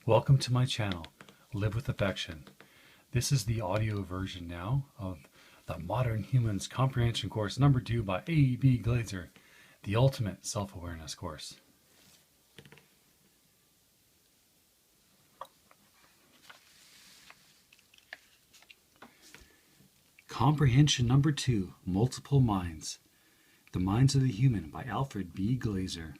Welcome to my channel, Live with Affection. This is the audio version now of the Modern Humans Comprehension Course number 2 by A. B. Glaser, the ultimate self-awareness course. Comprehension number 2, Multiple Minds. The Minds of the Human by Alfred B Glaser.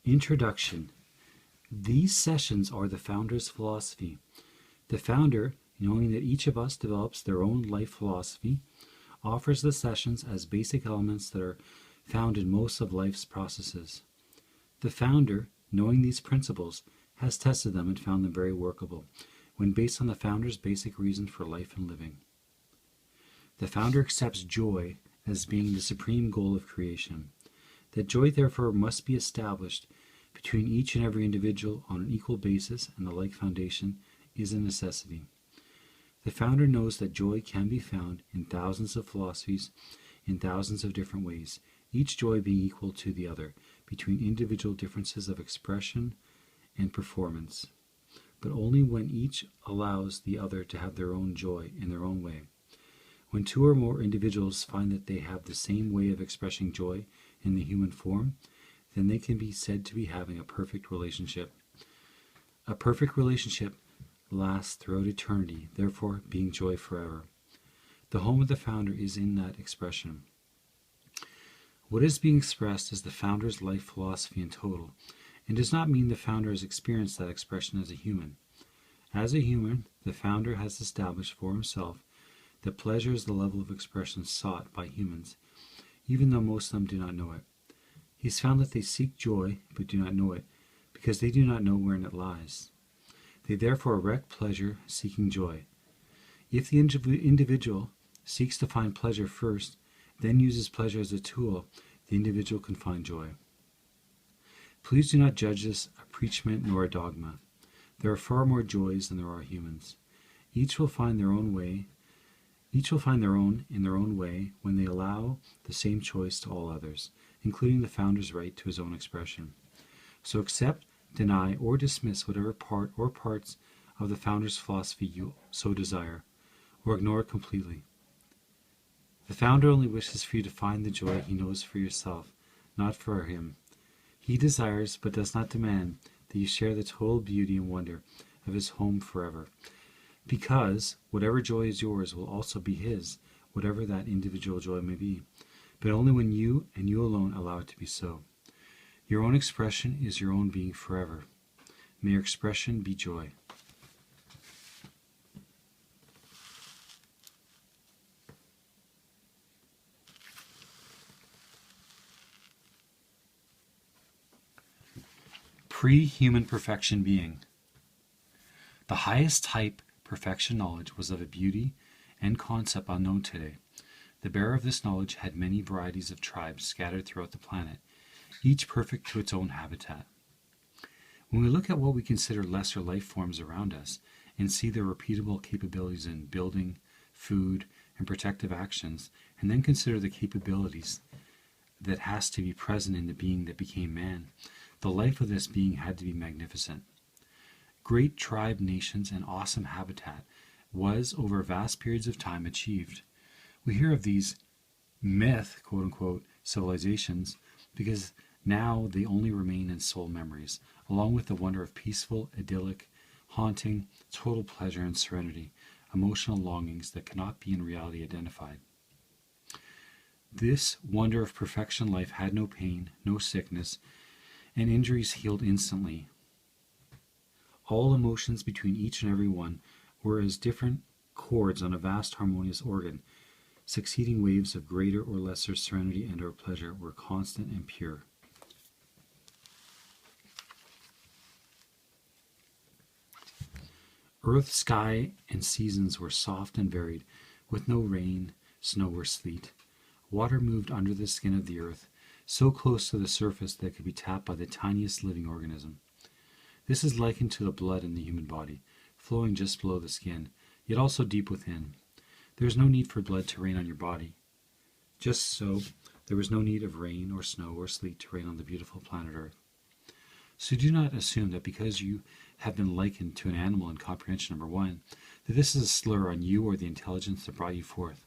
Introduction. These sessions are the founder's philosophy. The founder, knowing that each of us develops their own life philosophy, offers the sessions as basic elements that are found in most of life's processes. The founder, knowing these principles, has tested them and found them very workable, when based on the founder's basic reason for life and living. The founder accepts joy as being the supreme goal of creation. That joy, therefore, must be established between each and every individual on an equal basis and a like foundation is a necessity. The founder knows that joy can be found in thousands of philosophies in thousands of different ways, each joy being equal to the other, between individual differences of expression and performance, but only when each allows the other to have their own joy in their own way. When two or more individuals find that they have the same way of expressing joy in the human form, then they can be said to be having a perfect relationship. A perfect relationship lasts throughout eternity, therefore being joy forever. The home of the founder is in that expression. What is being expressed is the founder's life philosophy in total, and does not mean the founder has experienced that expression as a human. As a human, the founder has established for himself that pleasure is the level of expression sought by humans, even though most of them do not know it. He's found that they seek joy, but do not know it, because they do not know wherein it lies. They therefore erect pleasure, seeking joy. If the individual seeks to find pleasure first, then uses pleasure as a tool, the individual can find joy. Please do not judge this a preachment nor a dogma. There are far more joys than there are humans. Each will find their own in their own way when they allow the same choice to all others, including the founder's right to his own expression. So accept, deny, or dismiss whatever part or parts of the founder's philosophy you so desire, or ignore it completely. The founder only wishes for you to find the joy he knows for yourself, not for him. He desires, but does not demand, that you share the total beauty and wonder of his home forever, because whatever joy is yours will also be his, whatever that individual joy may be, but only when you and you alone allow it to be so. Your own expression is your own being forever. May your expression be joy. Pre-human perfection being. The highest type perfection knowledge was of a beauty and concept unknown today. The bearer of this knowledge had many varieties of tribes scattered throughout the planet, each perfect to its own habitat. When we look at what we consider lesser life forms around us and see their repeatable capabilities in building, food, and protective actions, and then consider the capabilities that has to be present in the being that became man, the life of this being had to be magnificent. Great tribe nations and awesome habitat was, over vast periods of time, achieved. We hear of these myth, quote-unquote, civilizations because now they only remain in soul memories, along with the wonder of peaceful, idyllic, haunting, total pleasure and serenity, emotional longings that cannot be in reality identified. This wonder of perfection life had no pain, no sickness, and injuries healed instantly. All emotions between each and every one were as different chords on a vast harmonious organ. Succeeding waves of greater or lesser serenity and or pleasure were constant and pure. Earth, sky, and seasons were soft and varied, with no rain, snow, or sleet. Water moved under the skin of the earth, so close to the surface that it could be tapped by the tiniest living organism. This is likened to the blood in the human body, flowing just below the skin, yet also deep within. There is no need for blood to rain on your body. Just so there was no need of rain or snow or sleet to rain on the beautiful planet Earth. So do not assume that because you have been likened to an animal in comprehension number 1, that this is a slur on you or the intelligence that brought you forth.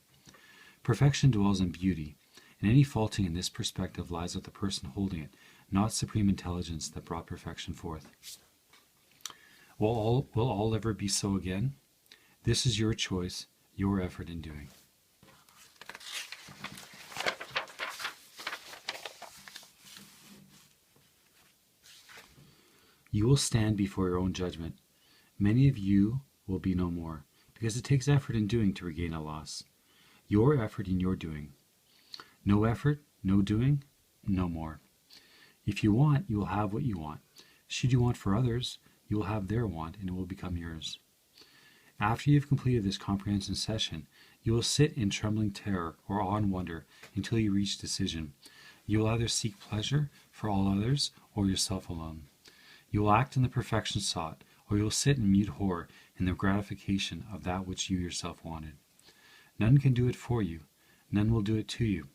Perfection dwells in beauty, and any faulting in this perspective lies with the person holding it, not supreme intelligence that brought perfection forth. Will all ever be so again? This is your choice, your effort in doing. You will stand before your own judgment. Many of you will be no more, because it takes effort in doing to regain a loss. Your effort in your doing. No effort, no doing, no more. If you want, you will have what you want. Should you want for others, you will have their want, and it will become yours. After you have completed this comprehension session, you will sit in trembling terror or awe and wonder until you reach decision. You will either seek pleasure for all others or yourself alone. You will act in the perfection sought, or you will sit in mute horror in the gratification of that which you yourself wanted. None can do it for you. None will do it to you.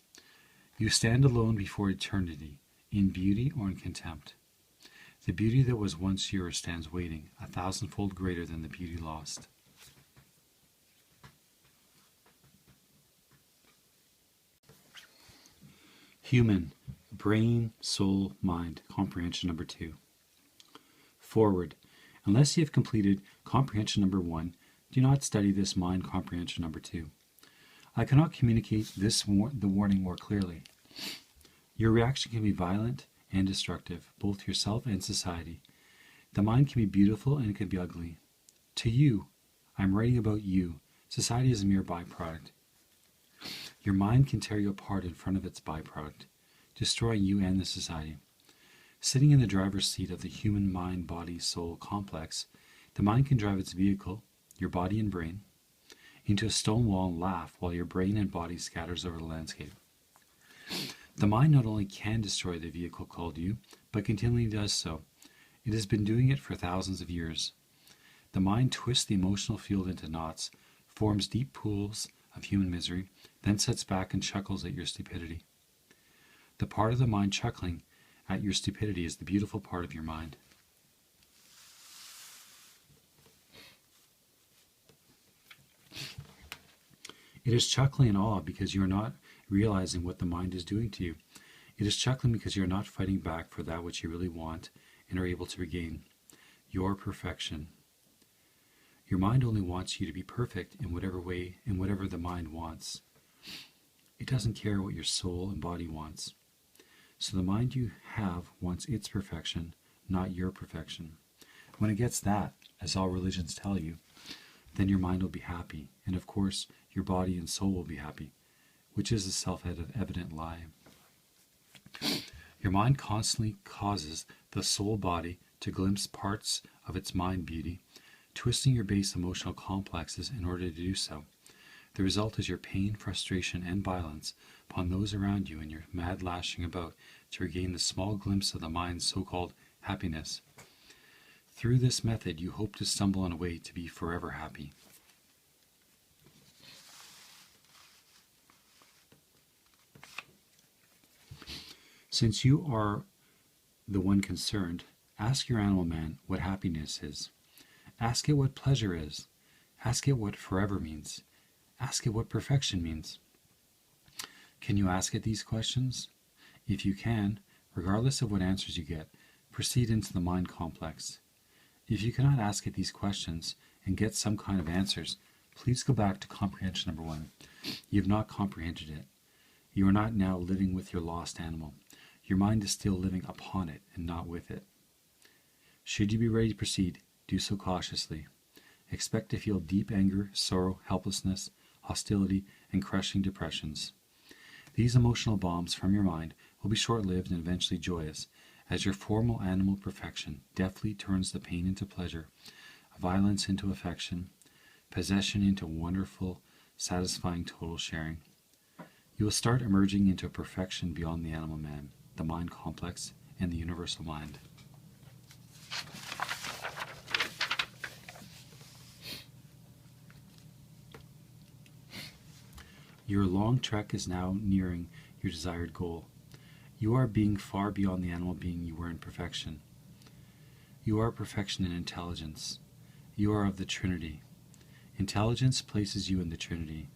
You stand alone before eternity, in beauty or in contempt. The beauty that was once yours stands waiting, 1,000-fold greater than the beauty lost. Human, brain, soul, mind, comprehension number 2. Forward. Unless you have completed comprehension number 1, do not study this mind comprehension number 2. I cannot communicate the warning more clearly. Your reaction can be violent and destructive, both to yourself and society. The mind can be beautiful and it can be ugly. To you, I'm writing about you. Society is a mere byproduct. Your mind can tear you apart in front of its byproduct, destroying you and the society. Sitting in the driver's seat of the human mind-body-soul complex, the mind can drive its vehicle, your body and brain, into a stone wall and laugh while your brain and body scatters over the landscape. The mind not only can destroy the vehicle called you, but continually does so. It has been doing it for thousands of years. The mind twists the emotional field into knots, forms deep pools of human misery, then sits back and chuckles at your stupidity. The part of the mind chuckling at your stupidity is the beautiful part of your mind. It is chuckling in awe because you are not realizing what the mind is doing to you. It is chuckling because you are not fighting back for that which you really want and are able to regain, your perfection. Your mind only wants you to be perfect in whatever way, in whatever the mind wants. It doesn't care what your soul and body wants. So the mind you have wants its perfection, not your perfection. When it gets that, as all religions tell you, then your mind will be happy, and of course your body and soul will be happy, which is a self-evident lie. Your mind constantly causes the soul body to glimpse parts of its mind beauty, twisting your base emotional complexes in order to do so. The result is your pain, frustration, and violence upon those around you in your mad lashing about to regain the small glimpse of the mind's so-called happiness. Through this method, you hope to stumble on a way to be forever happy. Since you are the one concerned, ask your animal man what happiness is. Ask it what pleasure is. Ask it what forever means. Ask it what perfection means. Can you ask it these questions? If you can, regardless of what answers you get, proceed into the mind complex. If you cannot ask it these questions and get some kind of answers, please go back to comprehension number 1. You have not comprehended it. You are not now living with your lost animal. Your mind is still living upon it and not with it. Should you be ready to proceed, do so cautiously. Expect to feel deep anger, sorrow, helplessness, hostility, and crushing depressions. These emotional bombs from your mind will be short-lived and eventually joyous, as your formal animal perfection deftly turns the pain into pleasure, violence into affection, possession into wonderful, satisfying total sharing. You will start emerging into a perfection beyond the animal man, the mind complex, and the universal mind. Your long trek is now nearing your desired goal. You are being far beyond the animal being you were in perfection. You are perfection in intelligence. You are of the Trinity. Intelligence places you in the Trinity.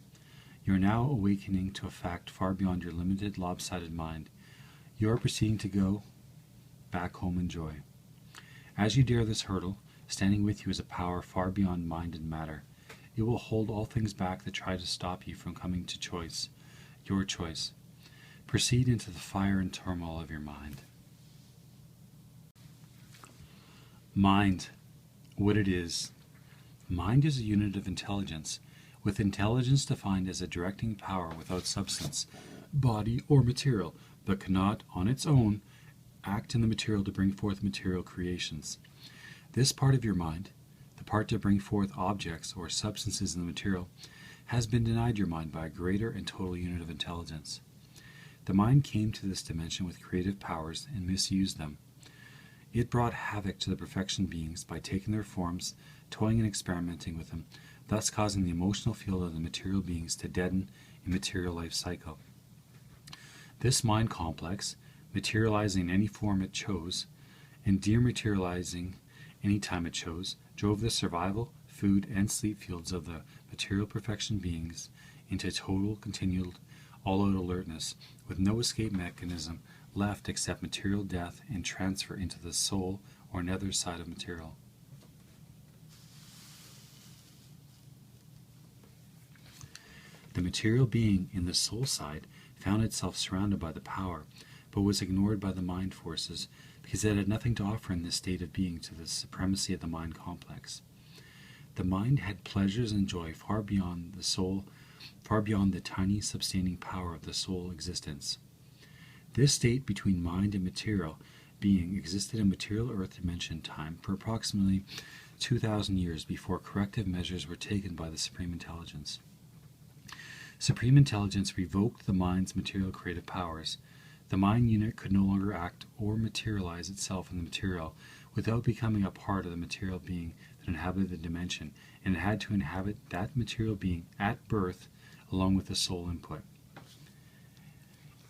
You are now awakening to a fact far beyond your limited, lopsided mind. You are proceeding to go back home in joy. As you dare this hurdle, standing with you is a power far beyond mind and matter. It will hold all things back that try to stop you from coming to choice, your choice. Proceed into the fire and turmoil of your mind. Mind, what it is. Mind is a unit of intelligence, with intelligence defined as a directing power without substance, body, or material, but cannot, on its own, act in the material to bring forth material creations. This part of your mind, the part to bring forth objects or substances in the material, has been denied your mind by a greater and total unit of intelligence. The mind came to this dimension with creative powers and misused them. It brought havoc to the perfection beings by taking their forms, toying and experimenting with them, thus causing the emotional field of the material beings to deaden in material life cycle. This mind complex, materializing in any form it chose, and dematerializing any time it chose, drove the survival, food, and sleep fields of the material perfection beings into total, continual, all-out alertness, with no escape mechanism left except material death and transfer into the soul or nether side of material. The material being in the soul side found itself surrounded by the power, but was ignored by the mind forces because it had nothing to offer in this state of being to the supremacy of the mind complex. The mind had pleasures and joy far beyond the soul, far beyond the tiny sustaining power of the soul existence. This state between mind and material being existed in material earth dimension time for approximately 2,000 years before corrective measures were taken by the Supreme Intelligence. Supreme Intelligence revoked the mind's material creative powers. The mind unit could no longer act or materialize itself in the material without becoming a part of the material being that inhabited the dimension, and it had to inhabit that material being at birth along with the soul input.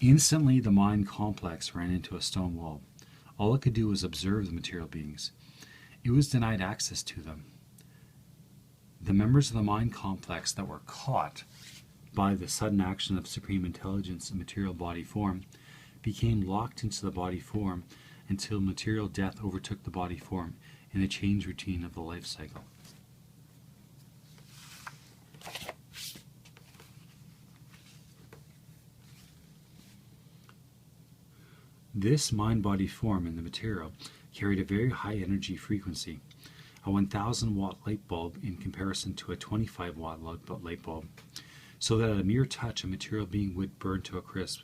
Instantly, the mind complex ran into a stone wall. All it could do was observe the material beings. It was denied access to them. The members of the mind complex that were caught by the sudden action of Supreme Intelligence in material body form became locked into the body form until material death overtook the body form in the change routine of the life cycle. This mind-body form in the material carried a very high energy frequency, a 1,000 watt light bulb in comparison to a 25 watt light bulb, so that at a mere touch a material being would burn to a crisp,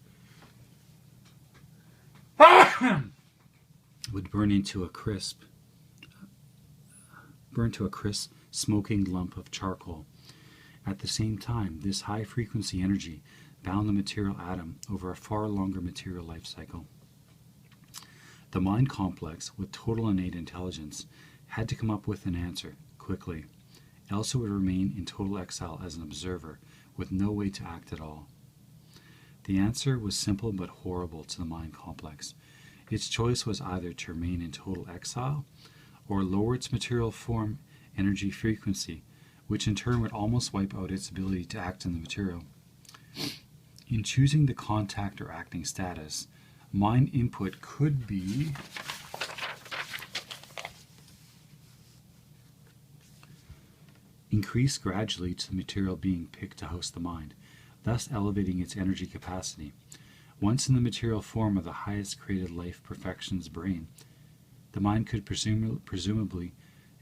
smoking lump of charcoal. At the same time, this high frequency energy bound the material atom over a far longer material life cycle. The mind complex, with total innate intelligence, had to come up with an answer, quickly, else it would remain in total exile as an observer, with no way to act at all. The answer was simple but horrible to the mind complex. Its choice was either to remain in total exile, or lower its material form energy frequency, which in turn would almost wipe out its ability to act in the material. In choosing the contact or acting status, mind input could be increased gradually to the material being picked to host the mind, thus elevating its energy capacity. Once in the material form of the highest created life perfection's brain, the mind could presumably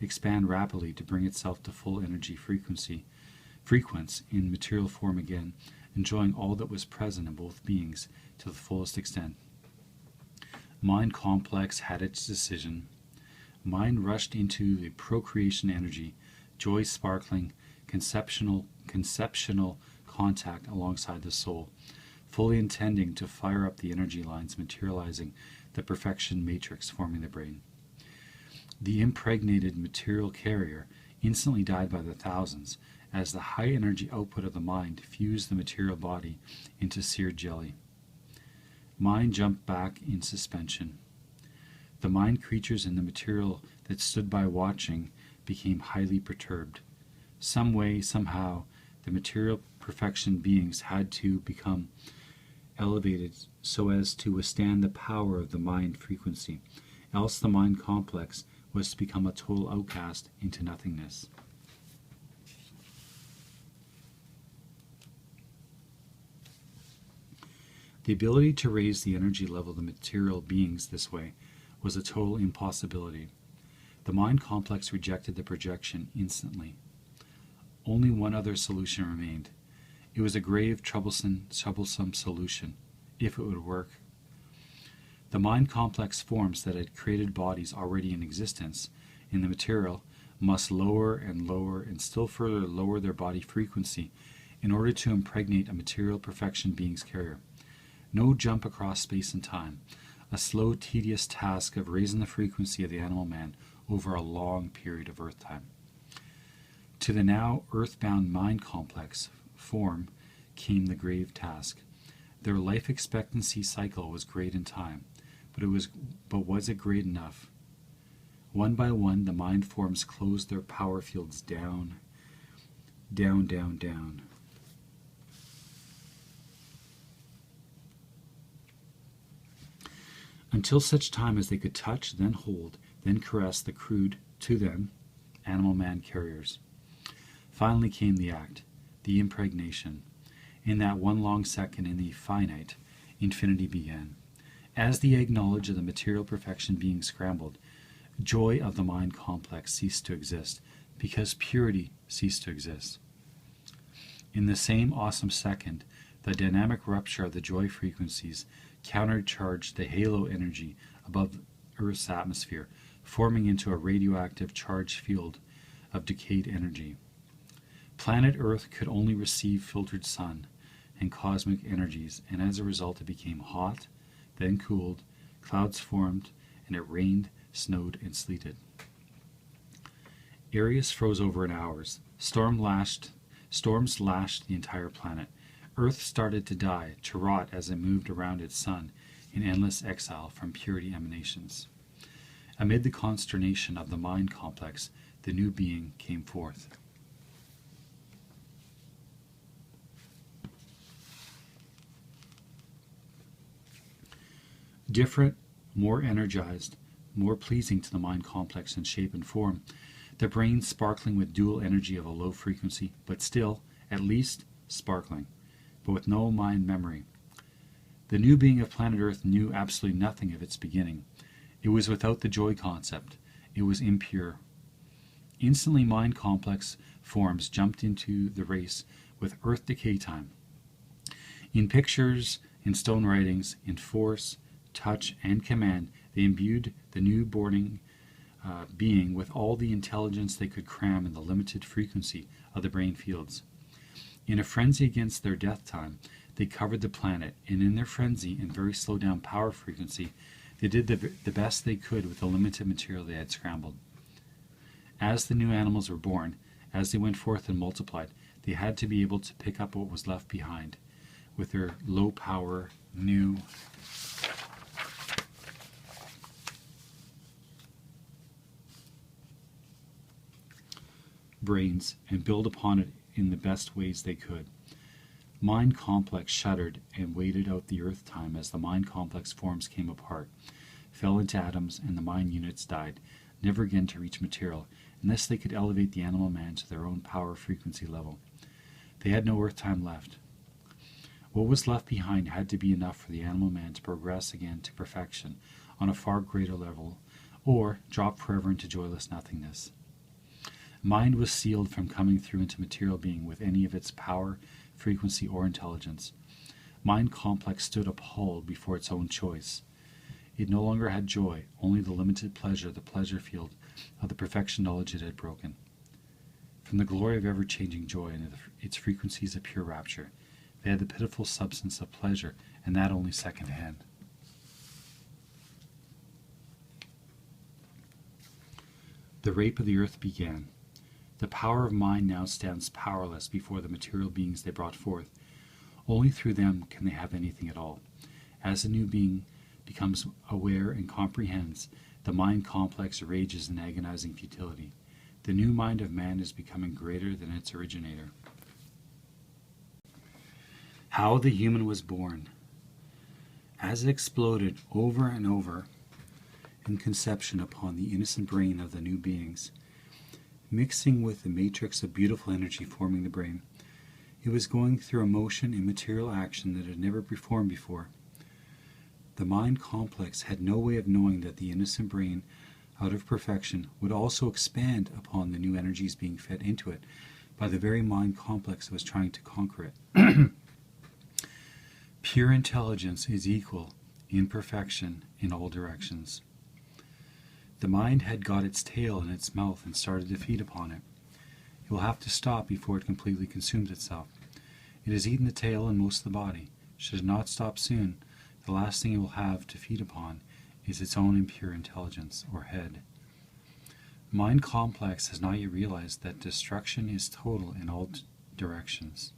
expand rapidly to bring itself to full energy frequency in material form again, enjoying all that was present in both beings to the fullest extent. Mind complex had its decision. Mind rushed into the procreation energy, joy sparkling, conceptional contact alongside the soul, fully intending to fire up the energy lines materializing the perfection matrix forming the brain. The impregnated material carrier instantly died by the thousands, as the high energy output of the mind fused the material body into seared jelly. Mind jumped back in suspension. The mind creatures in the material that stood by watching became highly perturbed. Some way, somehow, the material perfection beings had to become elevated so as to withstand the power of the mind frequency, else the mind complex was to become a total outcast into nothingness. The ability to raise the energy level of the material beings this way was a total impossibility. The mind complex rejected the projection instantly. Only one other solution remained. It was a grave, troublesome solution, if it would work. The mind complex forms that had created bodies already in existence in the material must lower and lower and still further lower their body frequency in order to impregnate a material perfection being's carrier. No jump across space and time, a slow, tedious task of raising the frequency of the animal man over a long period of Earth time. To the now earthbound mind complex form came the grave task. Their life expectancy cycle was great in time, but was it great enough? One by one, the mind forms closed their power fields down, down, down, down. Until such time as they could touch, then hold, then caress the crude, to them, animal man carriers. Finally came the act, the impregnation. In that one long second in the finite, infinity began. As the egg knowledge of the material perfection being scrambled, joy of the mind complex ceased to exist, because purity ceased to exist. In the same awesome second, the dynamic rupture of the joy frequencies countercharged the halo energy above Earth's atmosphere, forming into a radioactive charged field of decayed energy. Planet Earth could only receive filtered sun and cosmic energies, and as a result it became hot, then cooled, clouds formed, and it rained, snowed, and sleeted. Areas froze over in hours. Storms lashed the entire planet. Earth started to die, to rot as it moved around its sun in endless exile from purity emanations. Amid the consternation of the mind complex, the new being came forth. Different, more energized, more pleasing to the mind complex in shape and form, the brain sparkling with dual energy of a low frequency, but still, at least, sparkling, but with no mind memory. The new being of planet Earth knew absolutely nothing of its beginning. It was without the joy concept. It was impure. Instantly, mind complex forms jumped into the race with Earth decay time. In pictures, in stone writings, in force, touch, and command, they imbued the new-born being with all the intelligence they could cram in the limited frequency of the brain fields. In a frenzy against their death time, they covered the planet, and in their frenzy and very slow down power frequency, they did the best they could with the limited material they had scrambled. As the new animals were born, as they went forth and multiplied, they had to be able to pick up what was left behind with their low power, new brains and build upon it in the best ways they could. Mind complex shuddered and waited out the Earth time as the mind complex forms came apart, fell into atoms, and the mind units died, never again to reach material, unless they could elevate the animal man to their own power frequency level. They had no Earth time left. What was left behind had to be enough for the animal man to progress again to perfection on a far greater level, or drop forever into joyless nothingness. Mind was sealed from coming through into material being with any of its power, frequency, or intelligence. Mind complex stood appalled before its own choice. It no longer had joy, only the limited pleasure, the pleasure field of the perfection knowledge it had broken. From the glory of ever-changing joy and its frequencies of pure rapture, they had the pitiful substance of pleasure, and that only second-hand. The rape of the earth began. The power of mind now stands powerless before the material beings they brought forth. Only through them can they have anything at all. As the new being becomes aware and comprehends, the mind complex rages in agonizing futility. The new mind of man is becoming greater than its originator. How the human was born. As it exploded over and over in conception upon the innocent brain of the new beings, mixing with the matrix of beautiful energy forming the brain, it was going through a motion in material action that had never performed before. The mind complex had no way of knowing that the innocent brain, out of perfection, would also expand upon the new energies being fed into it by the very mind complex that was trying to conquer it. Pure intelligence is equal in perfection in all directions. The mind had got its tail in its mouth and started to feed upon it. It will have to stop before it completely consumes itself. It has eaten the tail and most of the body. Should it not stop soon, the last thing it will have to feed upon is its own impure intelligence, or head. Mind complex has not yet realized that destruction is total in all directions.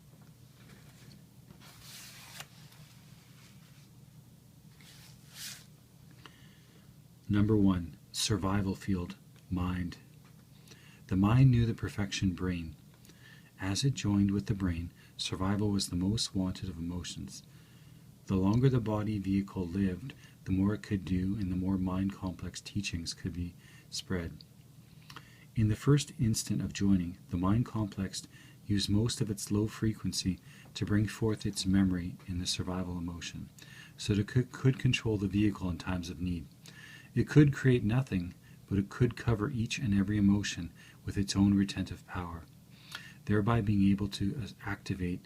Number 1. Survival field, mind. The mind knew the perfection brain. As it joined with the brain, survival was the most wanted of emotions. The longer the body vehicle lived, the more it could do and the more mind complex teachings could be spread. In the first instant of joining, the mind complex used most of its low frequency to bring forth its memory in the survival emotion, so that it could control the vehicle in times of need. It could create nothing, but it could cover each and every emotion with its own retentive power, thereby being able to activate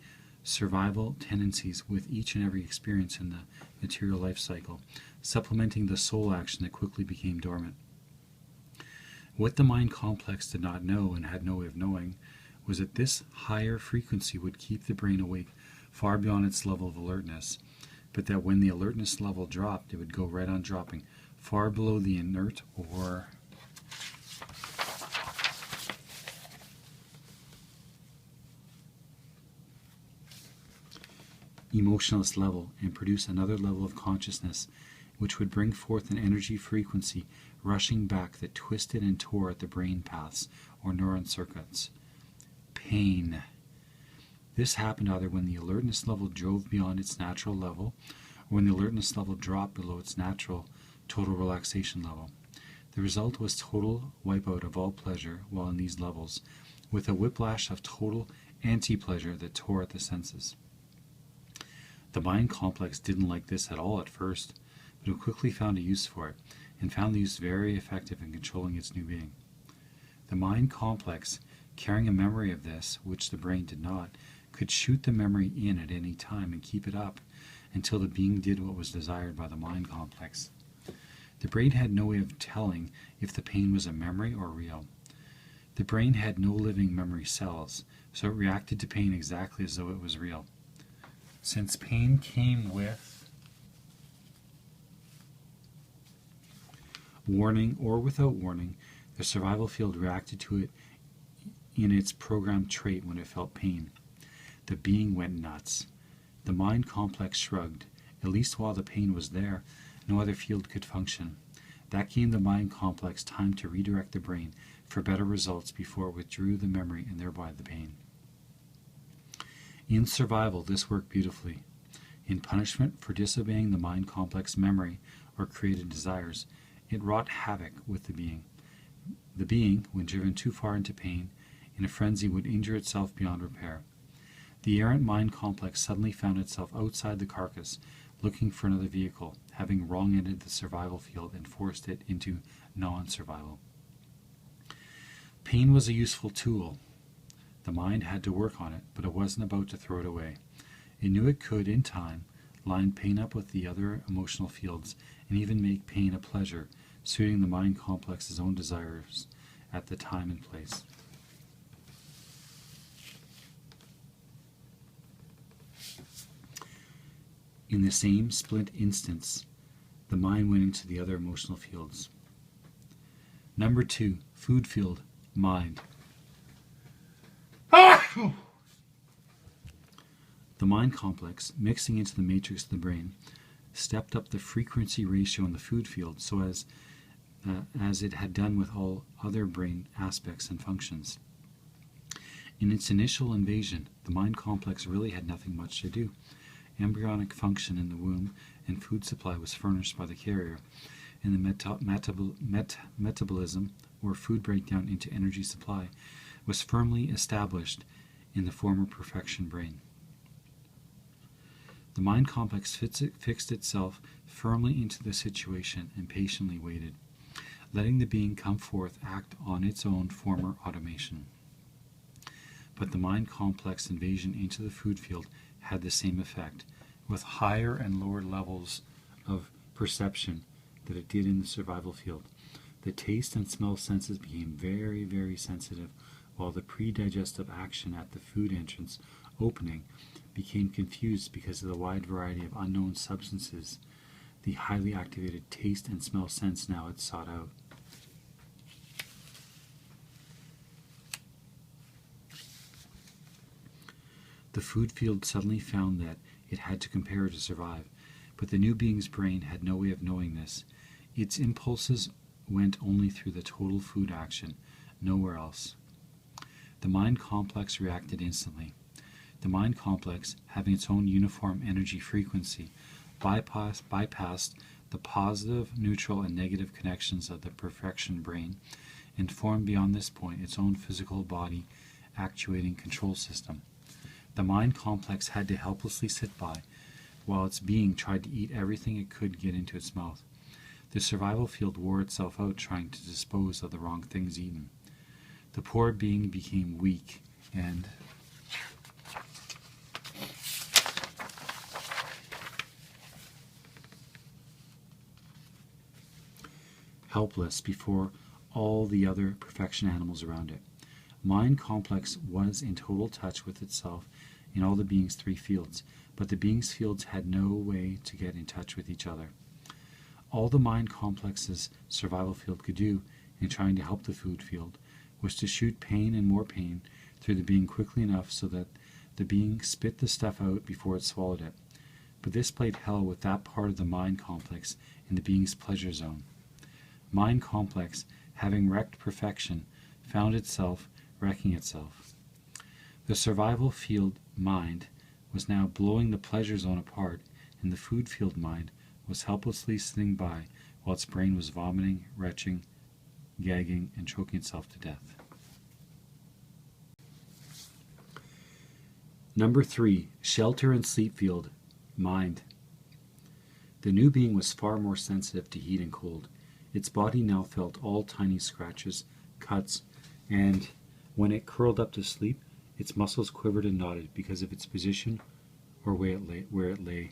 survival tendencies with each and every experience in the material life cycle, supplementing the soul action that quickly became dormant. What the mind complex did not know and had no way of knowing was that this higher frequency would keep the brain awake far beyond its level of alertness, but that when the alertness level dropped, it would go right on dropping far below the inert or emotionless level and produce another level of consciousness which would bring forth an energy frequency rushing back that twisted and tore at the brain paths or neuron circuits. Pain. This happened either when the alertness level drove beyond its natural level or when the alertness level dropped below its natural total relaxation level. The result was total wipeout of all pleasure while in these levels, with a whiplash of total anti-pleasure that tore at the senses. The mind complex didn't like this at all at first, but it quickly found a use for it, and found the use very effective in controlling its new being. The mind complex, carrying a memory of this, which the brain did not, could shoot the memory in at any time and keep it up until the being did what was desired by the mind complex. The brain had no way of telling if the pain was a memory or real. The brain had no living memory cells, so it reacted to pain exactly as though it was real. Since pain came with warning or without warning, the survival field reacted to it in its programmed trait when it felt pain. The being went nuts. The mind complex shrugged. At least while the pain was there, no other field could function. That gave the mind complex time to redirect the brain for better results before it withdrew the memory and thereby the pain. In survival, this worked beautifully. In punishment for disobeying the mind complex memory or created desires, it wrought havoc with the being. The being, when driven too far into pain, in a frenzy would injure itself beyond repair. The errant mind complex suddenly found itself outside the carcass, looking for another vehicle, having wrong-ended the survival field and forced it into non-survival. Pain was a useful tool. The mind had to work on it, but it wasn't about to throw it away. It knew it could, in time, line pain up with the other emotional fields and even make pain a pleasure, suiting the mind complex's own desires at the time and place. In the same split instance, the mind went into the other emotional fields. Number 2, food field, mind. The mind complex, mixing into the matrix of the brain, stepped up the frequency ratio in the food field so as it had done with all other brain aspects and functions. In its initial invasion, the mind complex really had nothing much to do. Embryonic function in the womb and food supply was furnished by the carrier, and the metabolism, or food breakdown into energy supply, was firmly established in the former perfection brain. The mind complex fixed itself firmly into the situation and patiently waited, letting the being come forth act on its own former automation. But the mind complex invasion into the food field had the same effect, with higher and lower levels of perception that it did in the survival field. The taste and smell senses became very, very sensitive, while the pre-digestive action at the food entrance opening became confused because of the wide variety of unknown substances the highly activated taste and smell sense now had sought out. The food field suddenly found that it had to compare to survive, but the new being's brain had no way of knowing this. Its impulses went only through the total food action, nowhere else. The mind complex reacted instantly. The mind complex, having its own uniform energy frequency, bypassed the positive, neutral, and negative connections of the perfection brain, and formed beyond this point its own physical body actuating control system. The mind complex had to helplessly sit by while its being tried to eat everything it could get into its mouth. The survival field wore itself out trying to dispose of the wrong things eaten. The poor being became weak and helpless before all the other perfection animals around it. Mind complex was in total touch with itself in all the being's three fields, but the being's fields had no way to get in touch with each other. All the mind complex's survival field could do in trying to help the food field was to shoot pain and more pain through the being quickly enough so that the being spit the stuff out before it swallowed it. But this played hell with that part of the mind complex in the being's pleasure zone. Mind complex, having wrecked perfection, found itself wrecking itself. The survival field mind was now blowing the pleasure zone apart, and the food field mind was helplessly sitting by while its brain was vomiting, retching, gagging, and choking itself to death. Number 3, shelter and sleep field, mind. The new being was far more sensitive to heat and cold. Its body now felt all tiny scratches, cuts, and when it curled up to sleep, its muscles quivered and knotted because of its position or where it lay.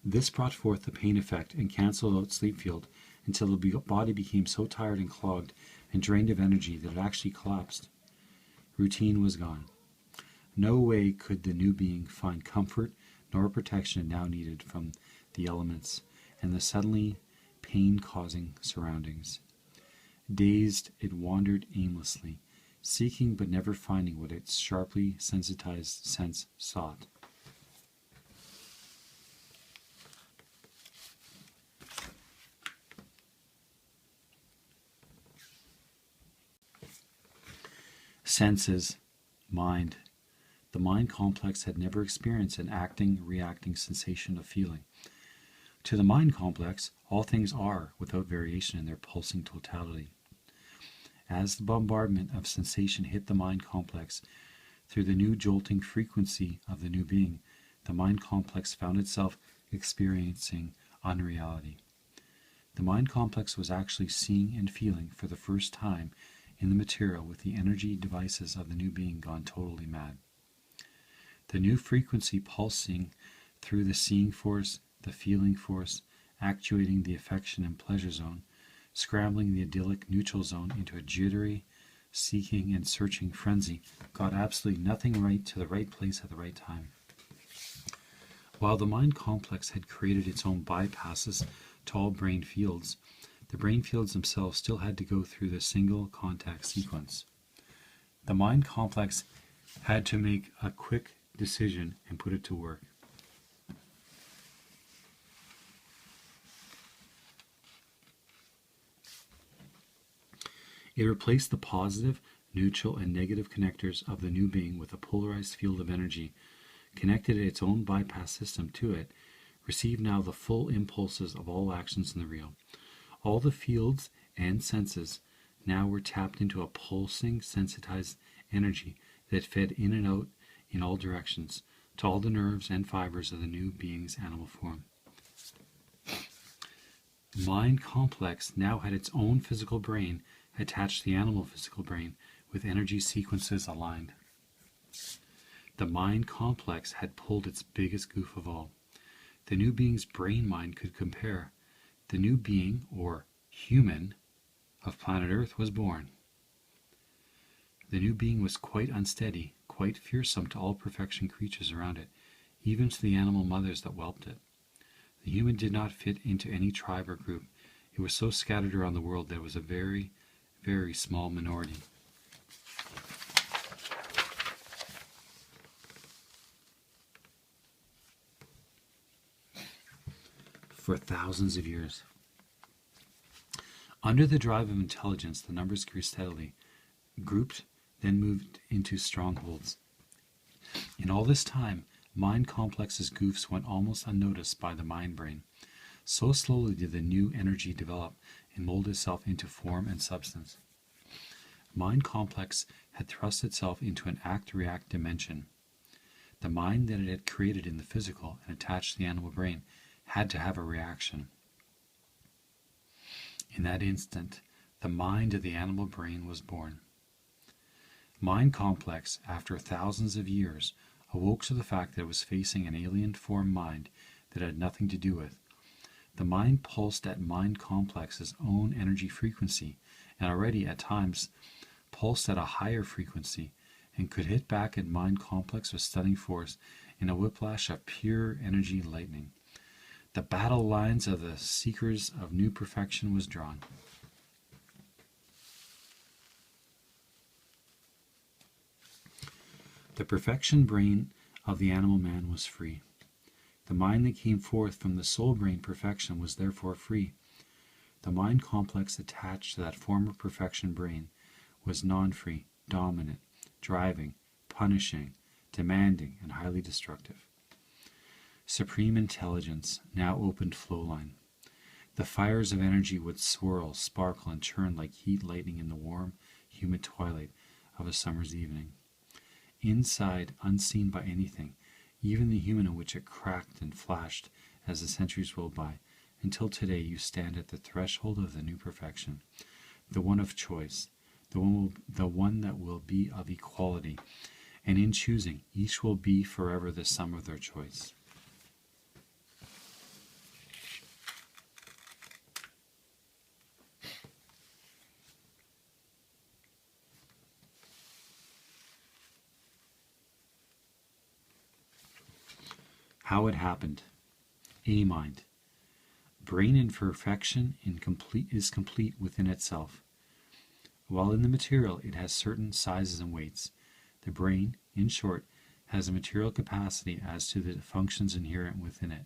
This brought forth the pain effect and cancelled out sleep field until the body became so tired and clogged and drained of energy that it actually collapsed. Routine was gone. No way could the new being find comfort nor protection it now needed from the elements and the suddenly pain-causing surroundings. Dazed, it wandered aimlessly, seeking but never finding what its sharply sensitized sense sought. Senses, mind. The mind complex had never experienced an acting, reacting sensation of feeling. To the mind complex, all things are without variation in their pulsing totality. As the bombardment of sensation hit the mind complex through the new jolting frequency of the new being, the mind complex found itself experiencing unreality. The mind complex was actually seeing and feeling for the first time in the material with the energy devices of the new being gone totally mad. The new frequency pulsing through the seeing force, the feeling force, actuating the affection and pleasure zone, scrambling the idyllic neutral zone into a jittery, seeking and searching frenzy, got absolutely nothing right to the right place at the right time. While the mind complex had created its own bypasses to all brain fields, the brain fields themselves still had to go through the single contact sequence. The mind complex had to make a quick decision and put it to work. It replaced the positive, neutral, and negative connectors of the new being with a polarized field of energy, connected its own bypass system to it, received now the full impulses of all actions in the real. All the fields and senses now were tapped into a pulsing, sensitized energy that fed in and out in all directions to all the nerves and fibers of the new being's animal form. Mind complex now had its own physical brain attached to the animal physical brain with energy sequences aligned. The mind complex had pulled its biggest goof of all. The new being's brain mind could compare. The new being, or human, of planet Earth was born. The new being was quite unsteady, quite fearsome to all perfection creatures around it, even to the animal mothers that whelped it. The human did not fit into any tribe or group. It was so scattered around the world that it was a very, very small minority. For thousands of years. Under the drive of intelligence, the numbers grew steadily, grouped, then moved into strongholds. In all this time, mind complex's goofs went almost unnoticed by the mind brain. So slowly did the new energy develop and mold itself into form and substance. Mind complex had thrust itself into an act-react dimension. The mind that it had created in the physical and attached to the animal brain had to have a reaction. In that instant, the mind of the animal brain was born. Mind complex, after thousands of years, awoke to the fact that it was facing an alien form mind that had nothing to do with. The mind pulsed at mind complex's own energy frequency, and already at times pulsed at a higher frequency, and could hit back at mind complex with stunning force in a whiplash of pure energy lightning. The battle lines of the seekers of new perfection was drawn. The perfection brain of the animal man was free. The mind that came forth from the soul brain perfection was therefore free. The mind complex attached to that former perfection brain was non-free, dominant, driving, punishing, demanding, and highly destructive. Supreme intelligence now opened flowline. The fires of energy would swirl, sparkle, and churn like heat lightning in the warm, humid twilight of a summer's evening. Inside, unseen by anything, even the human in which it cracked and flashed as the centuries rolled by, until today you stand at the threshold of the new perfection, the one of choice, the one that will be of equality, and in choosing, each will be forever the sum of their choice. How it happened. A mind. Brain in perfection is complete within itself. While in the material it has certain sizes and weights, the brain, in short, has a material capacity as to the functions inherent within it.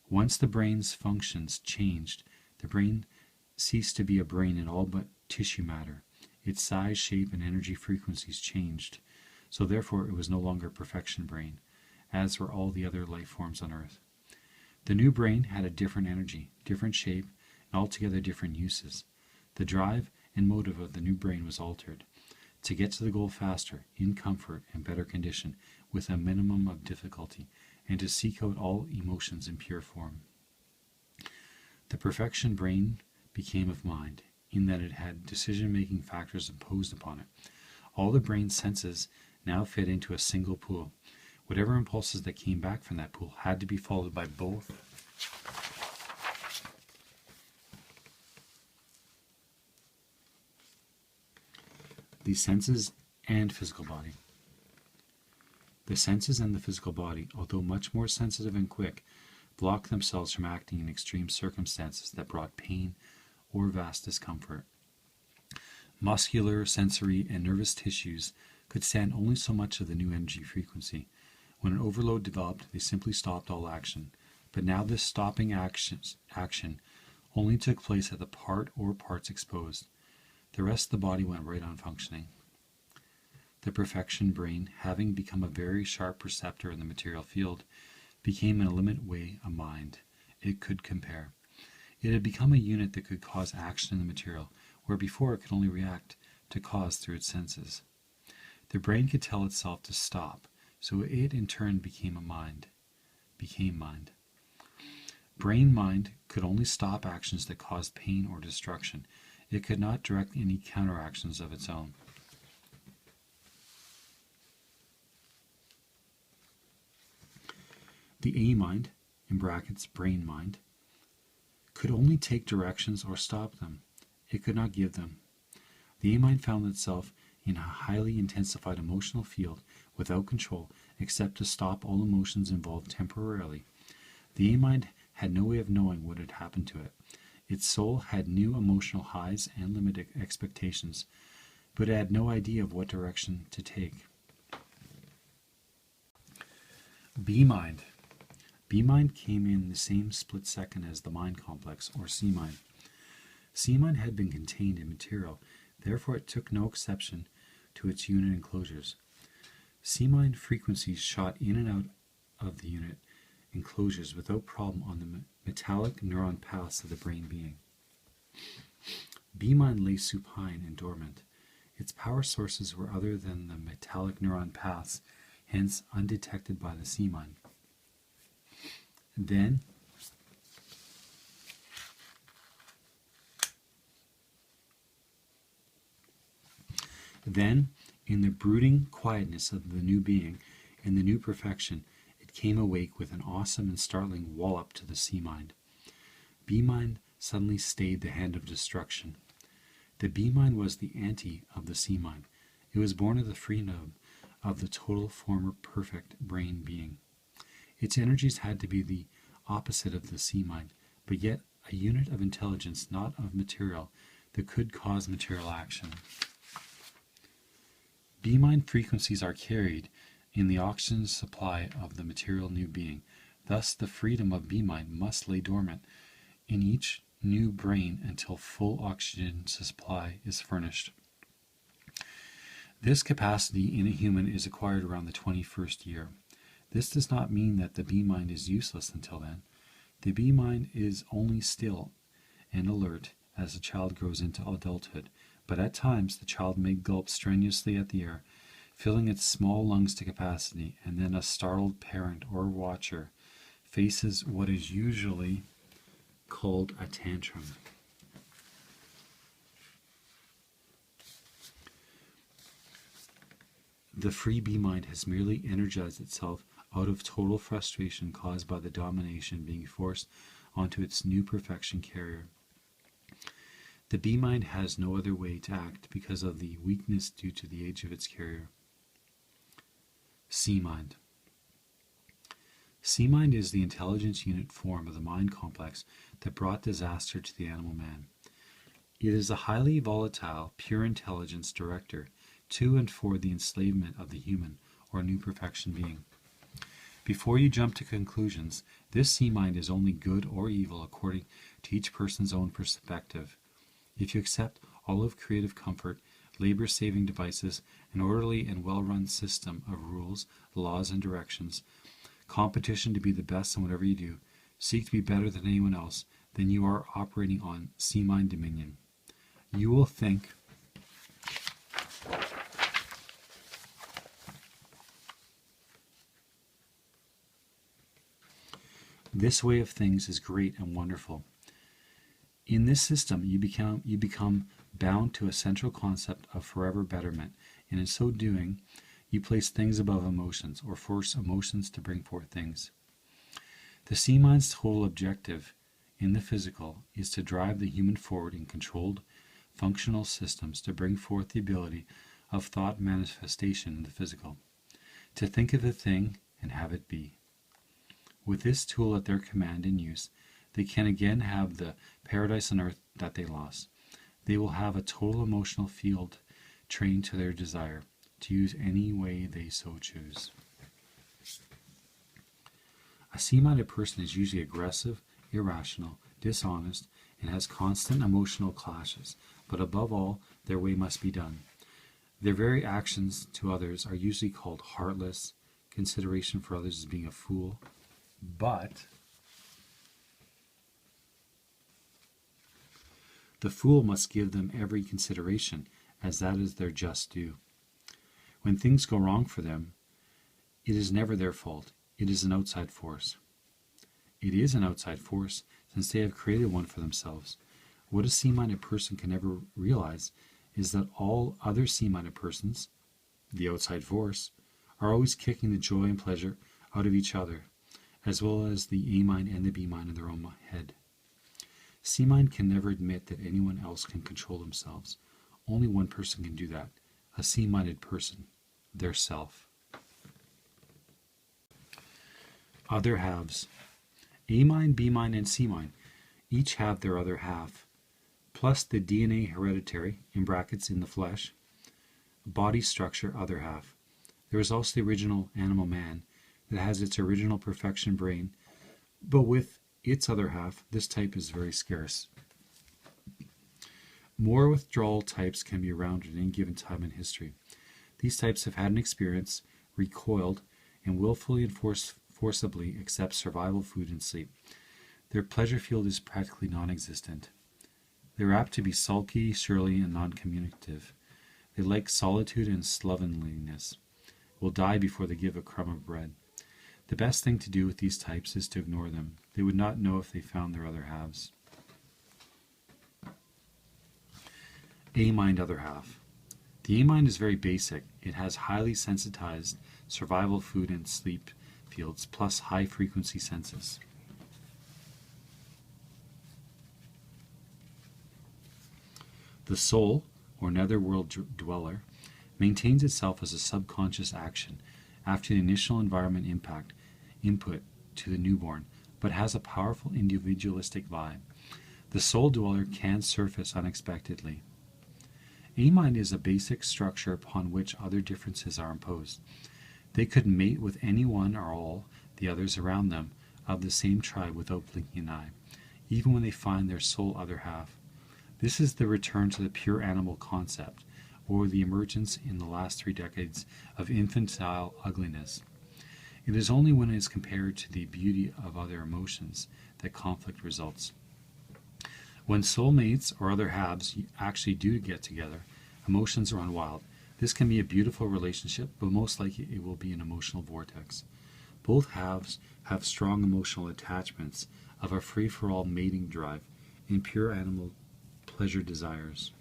Once the brain's functions changed, the brain ceased to be a brain in all but tissue matter. Its size, shape, and energy frequencies changed, so therefore it was no longer a perfection brain, as were all the other life forms on Earth. The new brain had a different energy, different shape, and altogether different uses. The drive and motive of the new brain was altered, to get to the goal faster, in comfort and better condition, with a minimum of difficulty, and to seek out all emotions in pure form. The perfection brain became of mind, in that it had decision-making factors imposed upon it. All the brain's senses now fit into a single pool. Whatever impulses that came back from that pool had to be followed by both the senses and physical body. The senses and the physical body, although much more sensitive and quick, blocked themselves from acting in extreme circumstances that brought pain or vast discomfort. Muscular, sensory, and nervous tissues could stand only so much of the new energy frequency. When an overload developed, they simply stopped all action. But now this stopping action only took place at the part or parts exposed. The rest of the body went right on functioning. The perfection brain, having become a very sharp perceptor in the material field, became in a limited way a mind it could compare. It had become a unit that could cause action in the material, where before it could only react to cause through its senses. The brain could tell itself to stop, so it in turn became mind. Brain-mind could only stop actions that caused pain or destruction. It could not direct any counteractions of its own. The A-mind, in brackets brain-mind, could only take directions or stop them. It could not give them. The A-mind found itself in a highly intensified emotional field without control, except to stop all emotions involved temporarily. The A-mind had no way of knowing what had happened to it. Its soul had new emotional highs and limited expectations, but it had no idea of what direction to take. B-mind. B-mind came in the same split second as the mind complex, or C-mind. C-mind had been contained in material, therefore it took no exception to its unit enclosures. C-mind frequencies shot in and out of the unit enclosures without problem on the metallic neuron paths of the brain being. B-mind lay supine and dormant. Its power sources were other than the metallic neuron paths, hence undetected by the C-mind. Then, in the brooding quietness of the new being, in the new perfection, it came awake with an awesome and startling wallop to the C-mind. B-mind suddenly stayed the hand of destruction. The B-mind was the ante of the C-mind. It was born of the freedom of the total former perfect brain being. Its energies had to be the opposite of the C-mind, but yet a unit of intelligence, not of material, that could cause material action. B-mind frequencies are carried in the oxygen supply of the material new being. Thus the freedom of B-mind must lay dormant in each new brain until full oxygen supply is furnished. This capacity in a human is acquired around the 21st year. This does not mean that the B-mind is useless until then. The B-mind is only still and alert as the child grows into adulthood, but at times the child may gulp strenuously at the air, filling its small lungs to capacity, and then a startled parent or watcher faces what is usually called a tantrum. The free B-mind has merely energized itself out of total frustration caused by the domination being forced onto its new perfection carrier. The B-mind has no other way to act because of the weakness due to the age of its carrier. C-mind. C-mind is the intelligence unit form of the mind complex that brought disaster to the animal man. It is a highly volatile, pure intelligence director to and for the enslavement of the human or new perfection being. Before you jump to conclusions, this C-mind is only good or evil according to each person's own perspective. If you accept all of creative comfort, labor-saving devices, an orderly and well-run system of rules, laws, and directions, competition to be the best in whatever you do, seek to be better than anyone else, then you are operating on C-mind dominion. You will think this way of things is great and wonderful. In this system, you become bound to a central concept of forever betterment, and in so doing, you place things above emotions, or force emotions to bring forth things. The C-mind's total objective in the physical is to drive the human forward in controlled, functional systems to bring forth the ability of thought manifestation in the physical. to think of a thing and have it be. With this tool at their command and use, they can again have the paradise on earth that they lost. They will have a total emotional field trained to their desire, to use any way they so choose. A C-minded person is usually aggressive, irrational, dishonest, and has constant emotional clashes, but above all, their way must be done. Their very actions to others are usually called heartless, consideration for others as being a fool, but the fool must give them every consideration, as that is their just due. When things go wrong for them, it is never their fault. It is an outside force. It is an outside force, since they have created one for themselves. What a C-minded person can never realize is that all other C-minded persons, the outside force, are always kicking the joy and pleasure out of each other, as well as the A-mind and the B-mind in their own head. C-mind can never admit that anyone else can control themselves. Only one person can do that, a C-minded person, their self. Other halves. A-mind, B-mind, and C-mind each have their other half, plus the DNA hereditary, in brackets in the flesh, body structure other half. There is also the original animal man that has its original perfection brain, but with its other half, this type is very scarce. More withdrawal types can be around at any given time in history. These types have had an experience, recoiled, and willfully and forcibly accept survival, food, and sleep. Their pleasure field is practically non-existent. They are apt to be sulky, surly, and non-communicative. They like solitude and slovenliness, will die before they give a crumb of bread. The best thing to do with these types is to ignore them. They would not know if they found their other halves. A-mind other half. The A-mind is very basic. It has highly sensitized survival, food, and sleep fields, plus high-frequency senses. The soul, or netherworld dweller, maintains itself as a subconscious action after the initial environment input to the newborn, but has a powerful individualistic vibe. The soul dweller can surface unexpectedly. A-mind is a basic structure upon which other differences are imposed. They could mate with any one or all the others around them of the same tribe without blinking an eye, even when they find their soul other half. This is the return to the pure animal concept, or the emergence in the last 3 decades of infantile ugliness. It is only when it is compared to the beauty of other emotions that conflict results. When soulmates or other halves actually do get together, emotions run wild. This can be a beautiful relationship, but most likely it will be an emotional vortex. Both halves have strong emotional attachments of a free-for-all mating drive and pure animal pleasure desires.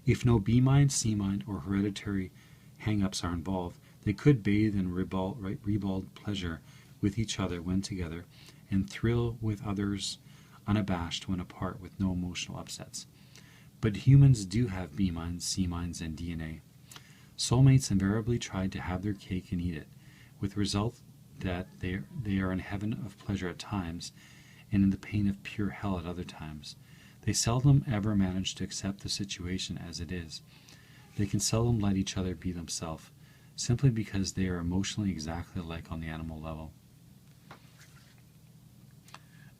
If no B-mind, C-mind, or hereditary hang-ups are involved, they could bathe in ribald pleasure with each other when together, and thrill with others unabashed when apart with no emotional upsets. But humans do have B-minds, C-minds, and DNA. Soulmates invariably try to have their cake and eat it, with the result that they are in heaven of pleasure at times, and in the pain of pure hell at other times. They seldom ever manage to accept the situation as it is. They can seldom let each other be themselves, simply because they are emotionally exactly alike on the animal level.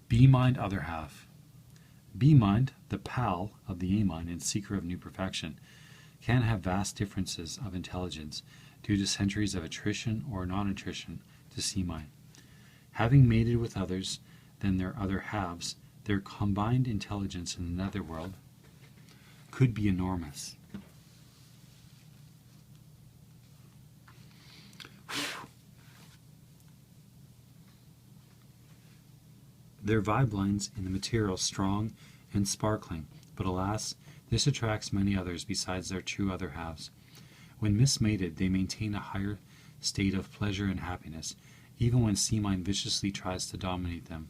B-mind other half. B-mind, the pal of the A-mind and seeker of new perfection, can have vast differences of intelligence due to centuries of attrition or non-attrition to C-mind. Having mated with others than their other halves, their combined intelligence in the netherworld could be enormous. Their vibe lines in the material strong and sparkling, but alas, this attracts many others besides their true other halves. When mismated, they maintain a higher state of pleasure and happiness, even when C-mind viciously tries to dominate them.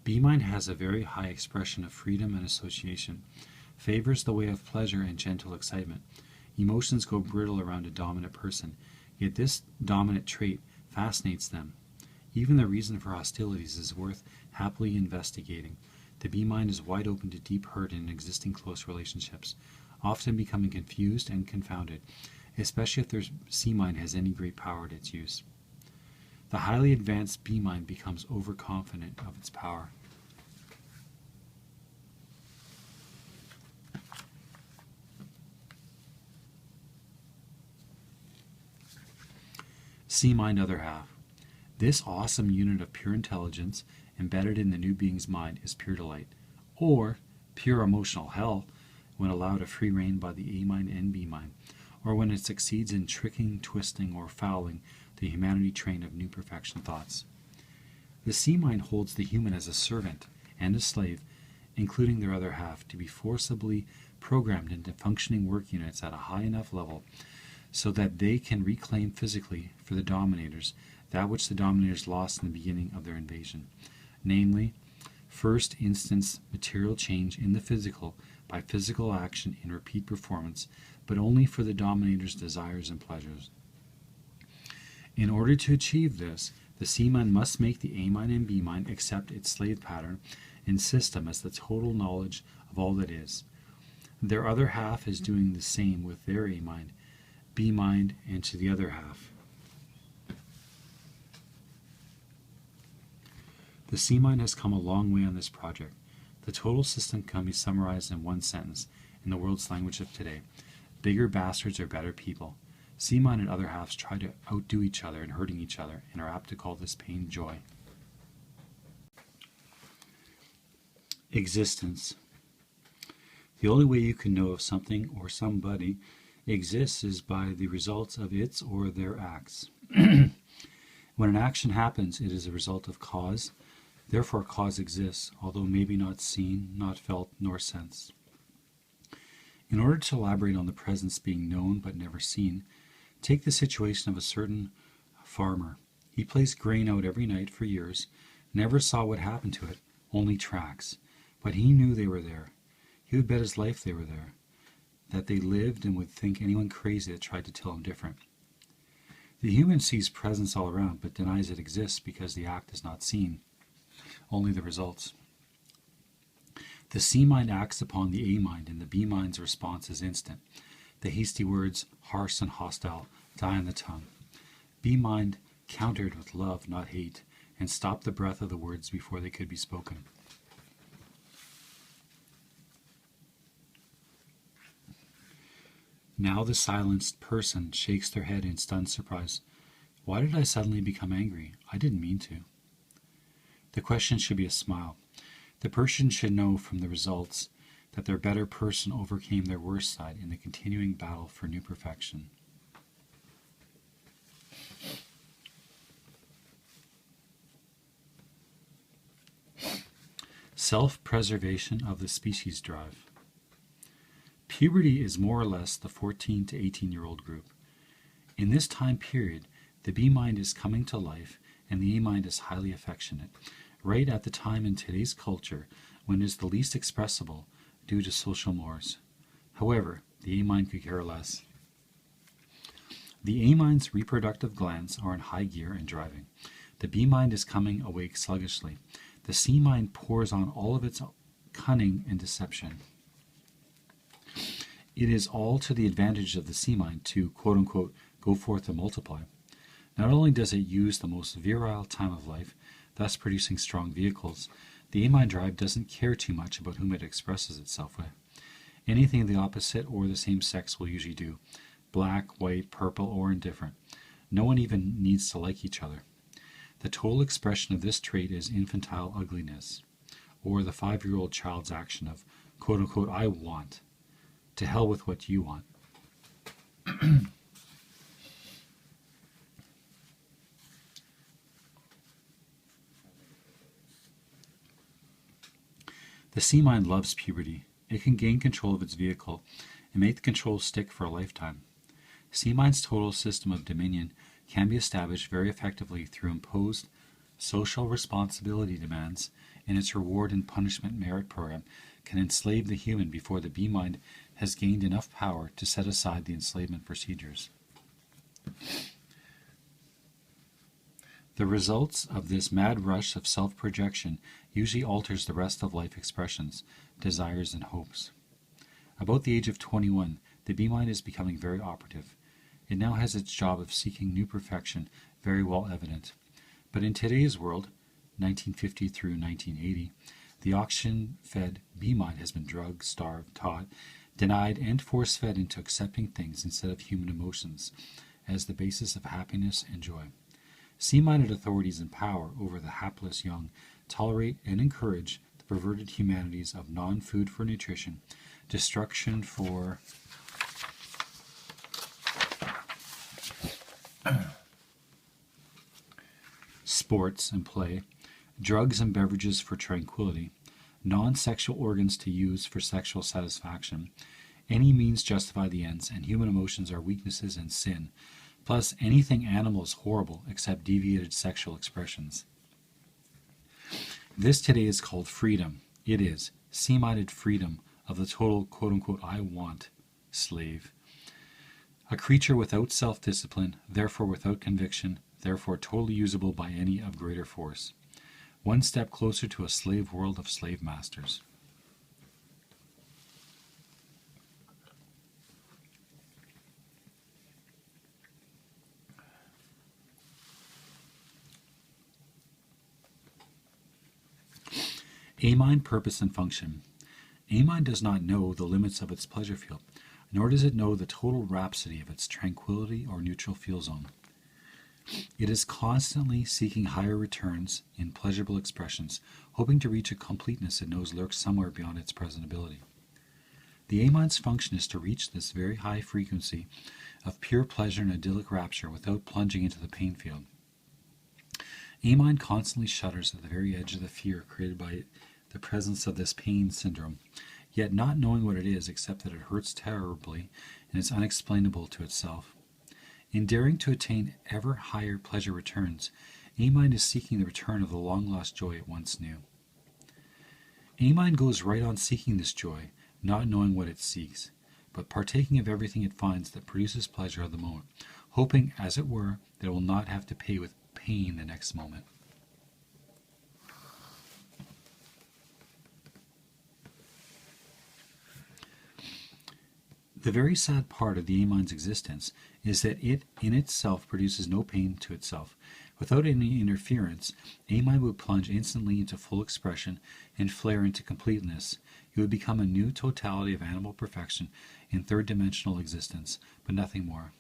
B-mind has a very high expression of freedom and association, favors the way of pleasure and gentle excitement. Emotions go brittle around a dominant person, yet this dominant trait fascinates them. Even the reason for hostilities is worth happily investigating. The B-mind is wide open to deep hurt in existing close relationships, often becoming confused and confounded, especially if their C-mind has any great power at its use. The highly advanced B-mind becomes overconfident of its power. C-mind other half. This awesome unit of pure intelligence embedded in the new being's mind is pure delight, or pure emotional hell when allowed a free rein by the A-mind and B-mind, or when it succeeds in tricking, twisting, or fouling the humanity train of new perfection thoughts. The C-mind holds the human as a servant and a slave, including their other half, to be forcibly programmed into functioning work units at a high enough level so that they can reclaim physically for the dominators that which the dominators lost in the beginning of their invasion, namely, first instance material change in the physical by physical action in repeat performance, but only for the dominator's desires and pleasures. In order to achieve this, the C-mind must make the A-mind and B-mind accept its slave pattern and system as the total knowledge of all that is. Their other half is doing the same with their A-mind, B-mind, and to the other half. The C-mind has come a long way on this project. The total system can be summarized in one sentence in the world's language of today. Bigger bastards are better people. C-mind and other halves try to outdo each other in hurting each other and are apt to call this pain joy. Existence. The only way you can know if something or somebody exists is by the results of its or their acts. When an action happens, it is a result of cause. Therefore, cause exists, although maybe not seen, not felt, nor sensed. In order to elaborate on the presence being known but never seen, take the situation of a certain farmer. He placed grain out every night for years, never saw what happened to it, only tracks. But he knew they were there. He would bet his life they were there, that they lived, and would think anyone crazy that tried to tell him different. The human sees presence all around, but denies it exists because the act is not seen, only the results. The C-mind acts upon the A-mind, and the B-mind's response is instant. The hasty words, harsh and hostile, die on the tongue. B-mind countered with love, not hate, and stopped the breath of the words before they could be spoken. Now the silenced person shakes their head in stunned surprise. Why did I suddenly become angry? I didn't mean to. The question should be a smile. The person should know from the results that their better person overcame their worst side in the continuing battle for new perfection. Self-preservation of the species drive. Puberty is more or less the 14 to 18-year-old group. In this time period, the B-mind is coming to life and the A-mind is highly affectionate, right at the time in today's culture when it is the least expressible due to social mores. However, the A-mind could care less. The A-mind's reproductive glands are in high gear and driving. The B-mind is coming awake sluggishly. The C-mind pours on all of its cunning and deception. It is all to the advantage of the C-mind to, quote-unquote, go forth and multiply. Not only does it use the most virile time of life, thus producing strong vehicles, the A-mind drive doesn't care too much about whom it expresses itself with. Anything of the opposite or the same sex will usually do, black, white, purple, or indifferent. No one even needs to like each other. The total expression of this trait is infantile ugliness, or the 5-year-old child's action of, quote-unquote, I want. To hell with what you want. The C-mind loves puberty. It can gain control of its vehicle and make the control stick for a lifetime. C-mind's total system of dominion can be established very effectively through imposed social responsibility demands and its reward and punishment merit program can enslave the human before the B-mind has gained enough power to set aside the enslavement procedures. The results of this mad rush of self-projection usually alters the rest of life expressions, desires, and hopes. About the age of 21, the B-mind is becoming very operative. It now has its job of seeking new perfection very well evident. But in today's world, 1950 through 1980, the auction-fed B-mind has been drugged, starved, taught, denied, and force-fed into accepting things instead of human emotions as the basis of happiness and joy. C-minded authorities in power over the hapless young tolerate and encourage the perverted humanities of non-food for nutrition, destruction for sports and play, drugs and beverages for tranquility, non-sexual organs to use for sexual satisfaction. Any means justify the ends, and human emotions are weaknesses and sin. Plus, anything animal is horrible except deviated sexual expressions. This today is called freedom. It is C-minded freedom of the total quote-unquote I want slave. A creature without self-discipline, therefore without conviction, therefore totally usable by any of greater force. One step closer to a slave world of slave masters. A-mind purpose and function. A-mind does not know the limits of its pleasure field, nor does it know the total rhapsody of its tranquility or neutral feel zone. It is constantly seeking higher returns in pleasurable expressions, hoping to reach a completeness it knows lurks somewhere beyond its present ability. The A-mind's function is to reach this very high frequency of pure pleasure and idyllic rapture without plunging into the pain field. A-mind constantly shudders at the very edge of the fear created by the presence of this pain syndrome, yet not knowing what it is except that it hurts terribly and is unexplainable to itself. In daring to attain ever higher pleasure returns, A-mind is seeking the return of the long-lost joy it once knew. A-mind goes right on seeking this joy, not knowing what it seeks, but partaking of everything it finds that produces pleasure at the moment, hoping, as it were, that it will not have to pay with pain the next moment. The very sad part of the A-mind's existence is that it in itself produces no pain to itself. Without any interference, A-mind would plunge instantly into full expression and flare into completeness. It would become a new totality of animal perfection in third-dimensional existence, but nothing more.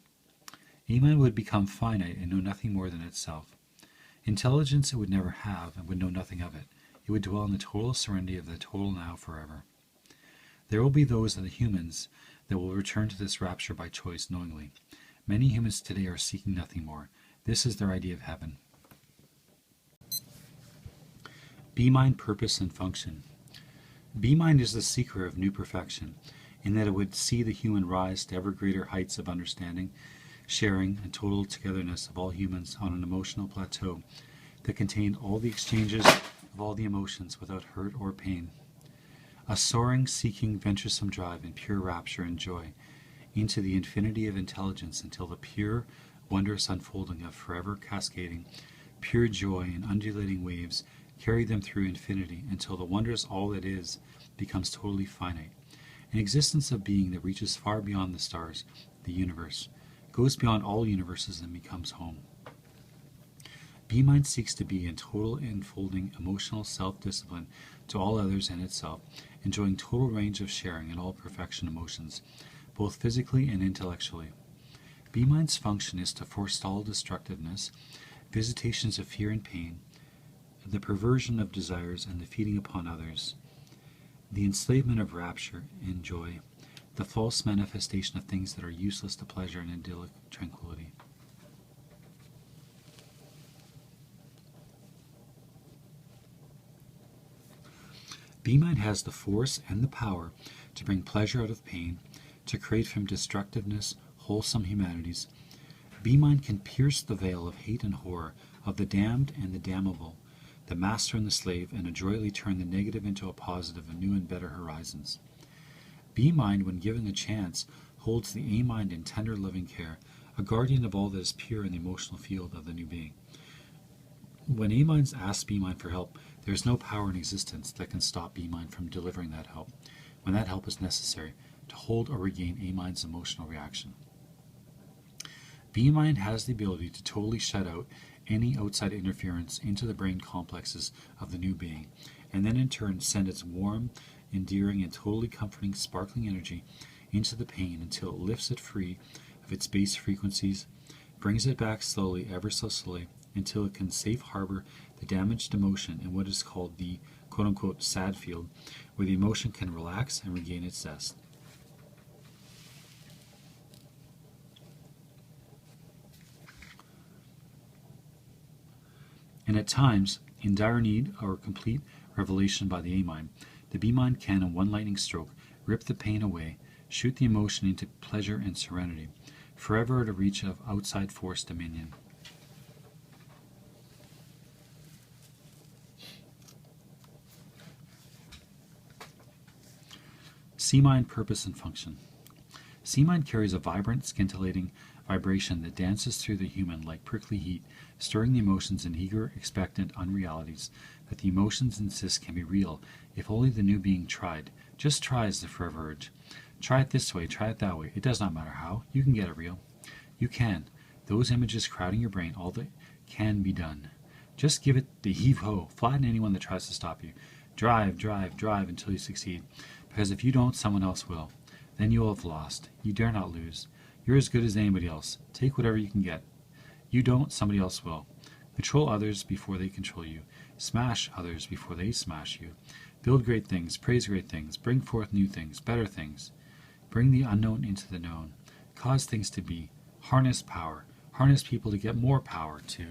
A-mind would become finite and know nothing more than itself. Intelligence it would never have and would know nothing of it. It would dwell in the total serenity of the total now forever. There will be those of the humans that will return to this rapture by choice knowingly. Many humans today are seeking nothing more. This is their idea of heaven. B-mind purpose and function. B-mind is the seeker of new perfection, in that it would see the human rise to ever greater heights of understanding, sharing, and total togetherness of all humans on an emotional plateau that contained all the exchanges of all the emotions without hurt or pain. A soaring, seeking, venturesome drive in pure rapture and joy into the infinity of intelligence until the pure, wondrous unfolding of forever cascading, pure joy and undulating waves carry them through infinity until the wondrous all that is becomes totally finite. An existence of being that reaches far beyond the stars, the universe, goes beyond all universes and becomes home. B-mind seeks to be in total enfolding emotional self-discipline to all others and itself, enjoying total range of sharing in all perfection emotions, both physically and intellectually. B-mind's function is to forestall destructiveness, visitations of fear and pain, the perversion of desires and the feeding upon others, the enslavement of rapture and joy, the false manifestation of things that are useless to pleasure and idyllic tranquility. B-mind has the force and the power to bring pleasure out of pain, to create from destructiveness wholesome humanities. B-mind can pierce the veil of hate and horror, of the damned and the damnable, the master and the slave, and adroitly turn the negative into a positive and new and better horizons. B-mind, when given the chance, holds the A-mind in tender loving care, a guardian of all that is pure in the emotional field of the new being. When A-mind asks B-mind for help, there is no power in existence that can stop B-mind from delivering that help, when that help is necessary, to hold or regain A-mind's emotional reaction. B-mind has the ability to totally shut out any outside interference into the brain complexes of the new being, and then in turn send its warm, endearing, and totally comforting sparkling energy into the pain until it lifts it free of its base frequencies, brings it back slowly, ever so slowly, until it can safe harbor the damaged emotion in what is called the quote-unquote sad field, where the emotion can relax and regain its zest. And at times, in dire need or complete revelation by the A-mind, the B-mind can, in one lightning stroke, rip the pain away, shoot the emotion into pleasure and serenity, forever out of reach of outside force dominion. C-mind purpose and function. C-mind carries a vibrant, scintillating vibration that dances through the human like prickly heat, stirring the emotions in eager, expectant unrealities that the emotions insist can be real if only the new being tried. Just tries the forever urge. Try it this way, try it that way. It does not matter how. You can get it real. You can. Those images crowding your brain, all that can be done. Just give it the heave-ho. Flatten anyone that tries to stop you. Drive, drive, drive until you succeed. Because if you don't, someone else will. Then you will have lost. You dare not lose. You're as good as anybody else. Take whatever you can get. You don't, somebody else will. Control others before they control you. Smash others before they smash you. Build great things, praise great things, bring forth new things, better things. Bring the unknown into the known. Cause things to be. Harness power. Harness people to get more power too.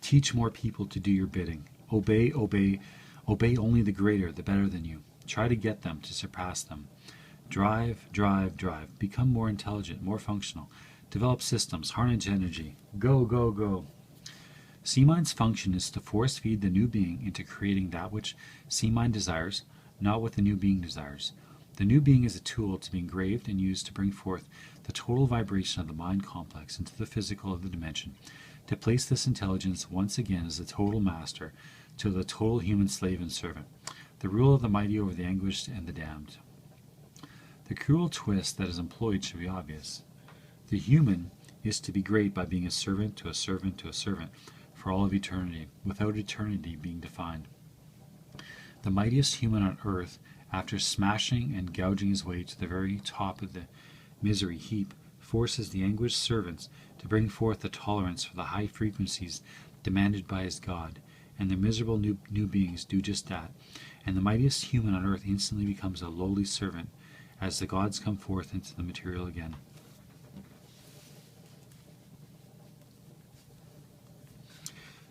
Teach more people to do your bidding. Obey, obey, obey only the greater, the better than you. Try to get them, to surpass them. Drive, drive, drive. Become more intelligent, more functional. Develop systems, harness energy. Go, go, go. C-mind's function is to force feed the new being into creating that which C-mind desires, not what the new being desires. The new being is a tool to be engraved and used to bring forth the total vibration of the mind complex into the physical of the dimension, to place this intelligence once again as the total master to the total human slave and servant, the rule of the mighty over the anguished and the damned. The cruel twist that is employed should be obvious. The human is to be great by being a servant to a servant to a servant for all of eternity, without eternity being defined. The mightiest human on earth, after smashing and gouging his way to the very top of the misery heap, forces the anguished servants to bring forth the tolerance for the high frequencies demanded by his God, and the miserable new beings do just that, and the mightiest human on earth instantly becomes a lowly servant as the gods come forth into the material again.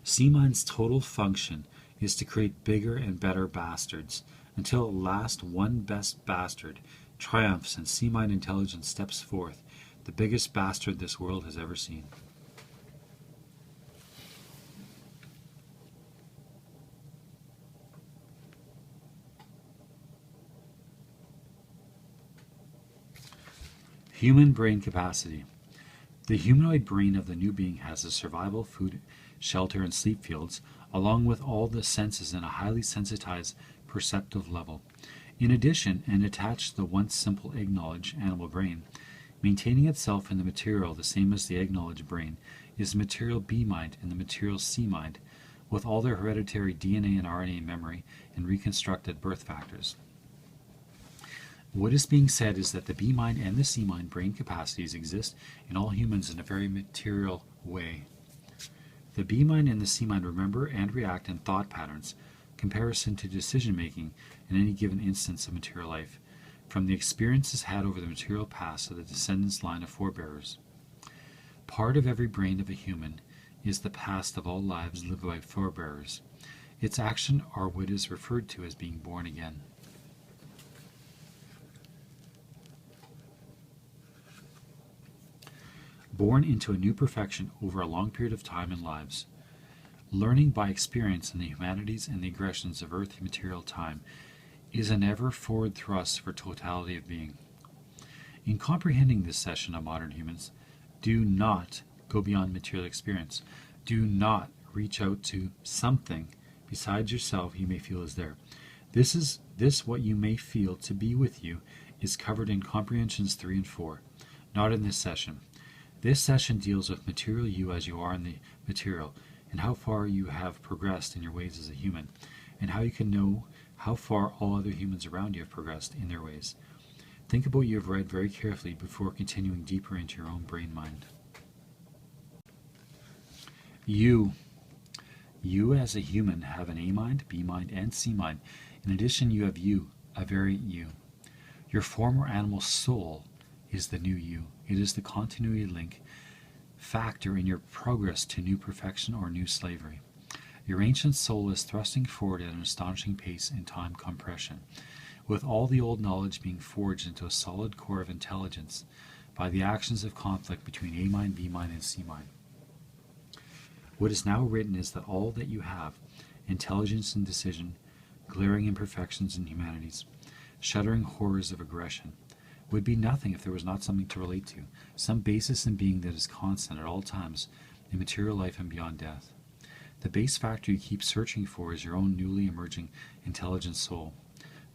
C-mind's total function is to create bigger and better bastards, until at last one best bastard triumphs and C-mind intelligence steps forth, the biggest bastard this world has ever seen. Human brain capacity. The humanoid brain of the new being has a survival, food, shelter, and sleep fields, along with all the senses in a highly sensitized perceptive level. In addition, and attached to the once simple egg-knowledge animal brain, maintaining itself in the material the same as the egg-knowledge brain, is the material B-mind and the material C-mind, with all their hereditary DNA and RNA memory and reconstructed birth factors. What is being said is that the B-mind and the C-mind brain capacities exist in all humans in a very material way. The B-mind and the C-mind remember and react in thought patterns, comparison to decision-making in any given instance of material life, from the experiences had over the material past of the descendants' line of forebearers. Part of every brain of a human is the past of all lives lived by forebearers. Its action are what is referred to as being born again. born into a new perfection over a long period of time and lives. Learning by experience in the humanities and the aggressions of earthly material time is an ever forward thrust for totality of being. In comprehending this session of Modern Humans, do not go beyond material experience. Do not reach out to something besides yourself you may feel is there. This what you may feel to be with you is covered in Comprehensions 3 and 4, not in this session. This session deals with material you as you are in the material, and how far you have progressed in your ways as a human, and how you can know how far all other humans around you have progressed in their ways. Think about what you have read very carefully before continuing deeper into your own brain mind. You as a human have an A mind, B mind, and C mind. In addition, you have you, a variant you. Your former animal soul is the new you. It is the continuity link factor in your progress to new perfection or new slavery. Your ancient soul is thrusting forward at an astonishing pace in time compression, with all the old knowledge being forged into a solid core of intelligence by the actions of conflict between A mind, B mind, and C mind. What is now written is that all that you have, intelligence and decision, glaring imperfections in humanities, shuddering horrors of aggression, would be nothing if there was not something to relate to, some basis in being that is constant at all times in material life and beyond death. The base factor you keep searching for is your own newly emerging intelligent soul,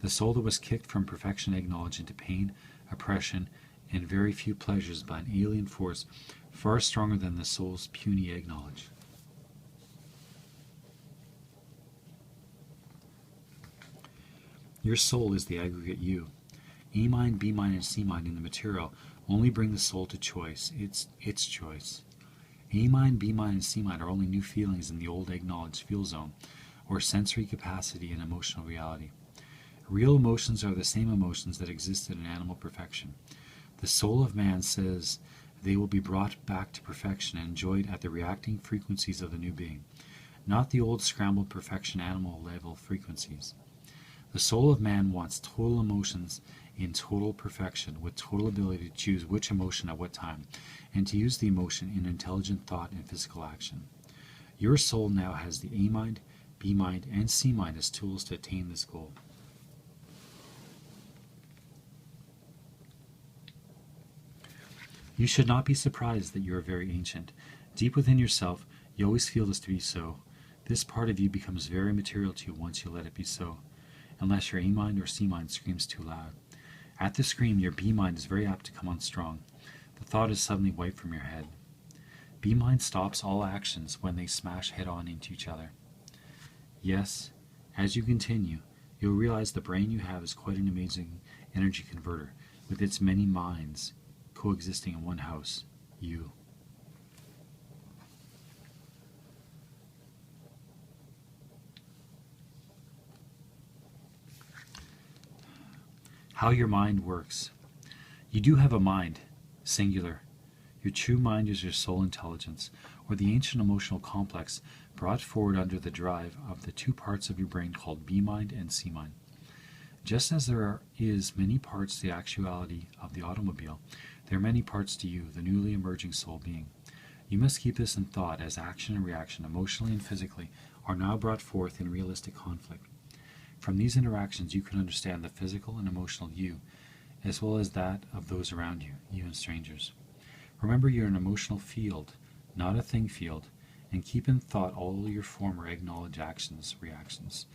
the soul that was kicked from perfection egg knowledge into pain, oppression, and very few pleasures by an alien force far stronger than the soul's puny egg knowledge. Your soul is the aggregate you. A mind, B mind, and C mind in the material only bring the soul to choice, its choice. A mind, B mind, and C mind are only new feelings in the old egg knowledge feel zone, or sensory capacity and emotional reality. Real emotions are the same emotions that existed in animal perfection. The soul of man says they will be brought back to perfection and enjoyed at the reacting frequencies of the new being, not the old scrambled perfection animal level frequencies. The soul of man wants total emotions in total perfection, with total ability to choose which emotion at what time, and to use the emotion in intelligent thought and physical action. Your soul now has the A mind, B mind, and C mind as tools to attain this goal. You should not be surprised that you are very ancient. Deep within yourself, you always feel this to be so. This part of you becomes very material to you once you let it be so, unless your A mind or C mind screams too loud. At the scream, your B mind is very apt to come on strong. The thought is suddenly wiped from your head. B mind stops all actions when they smash head-on into each other. Yes, as you continue, you'll realize the brain you have is quite an amazing energy converter, with its many minds coexisting in one house, you. How your mind works. You do have a mind, singular. Your true mind is your soul intelligence, or the ancient emotional complex brought forward under the drive of the two parts of your brain called B mind and C mind. Just as there is many parts to the actuality of the automobile, there are many parts to you, the newly emerging soul being. You must keep this in thought as action and reaction, emotionally and physically, are now brought forth in realistic conflict. From these interactions you can understand the physical and emotional you, as well as that of those around you, even strangers. Remember you're an emotional field, not a thing field, and keep in thought all your former acknowledged actions, reactions,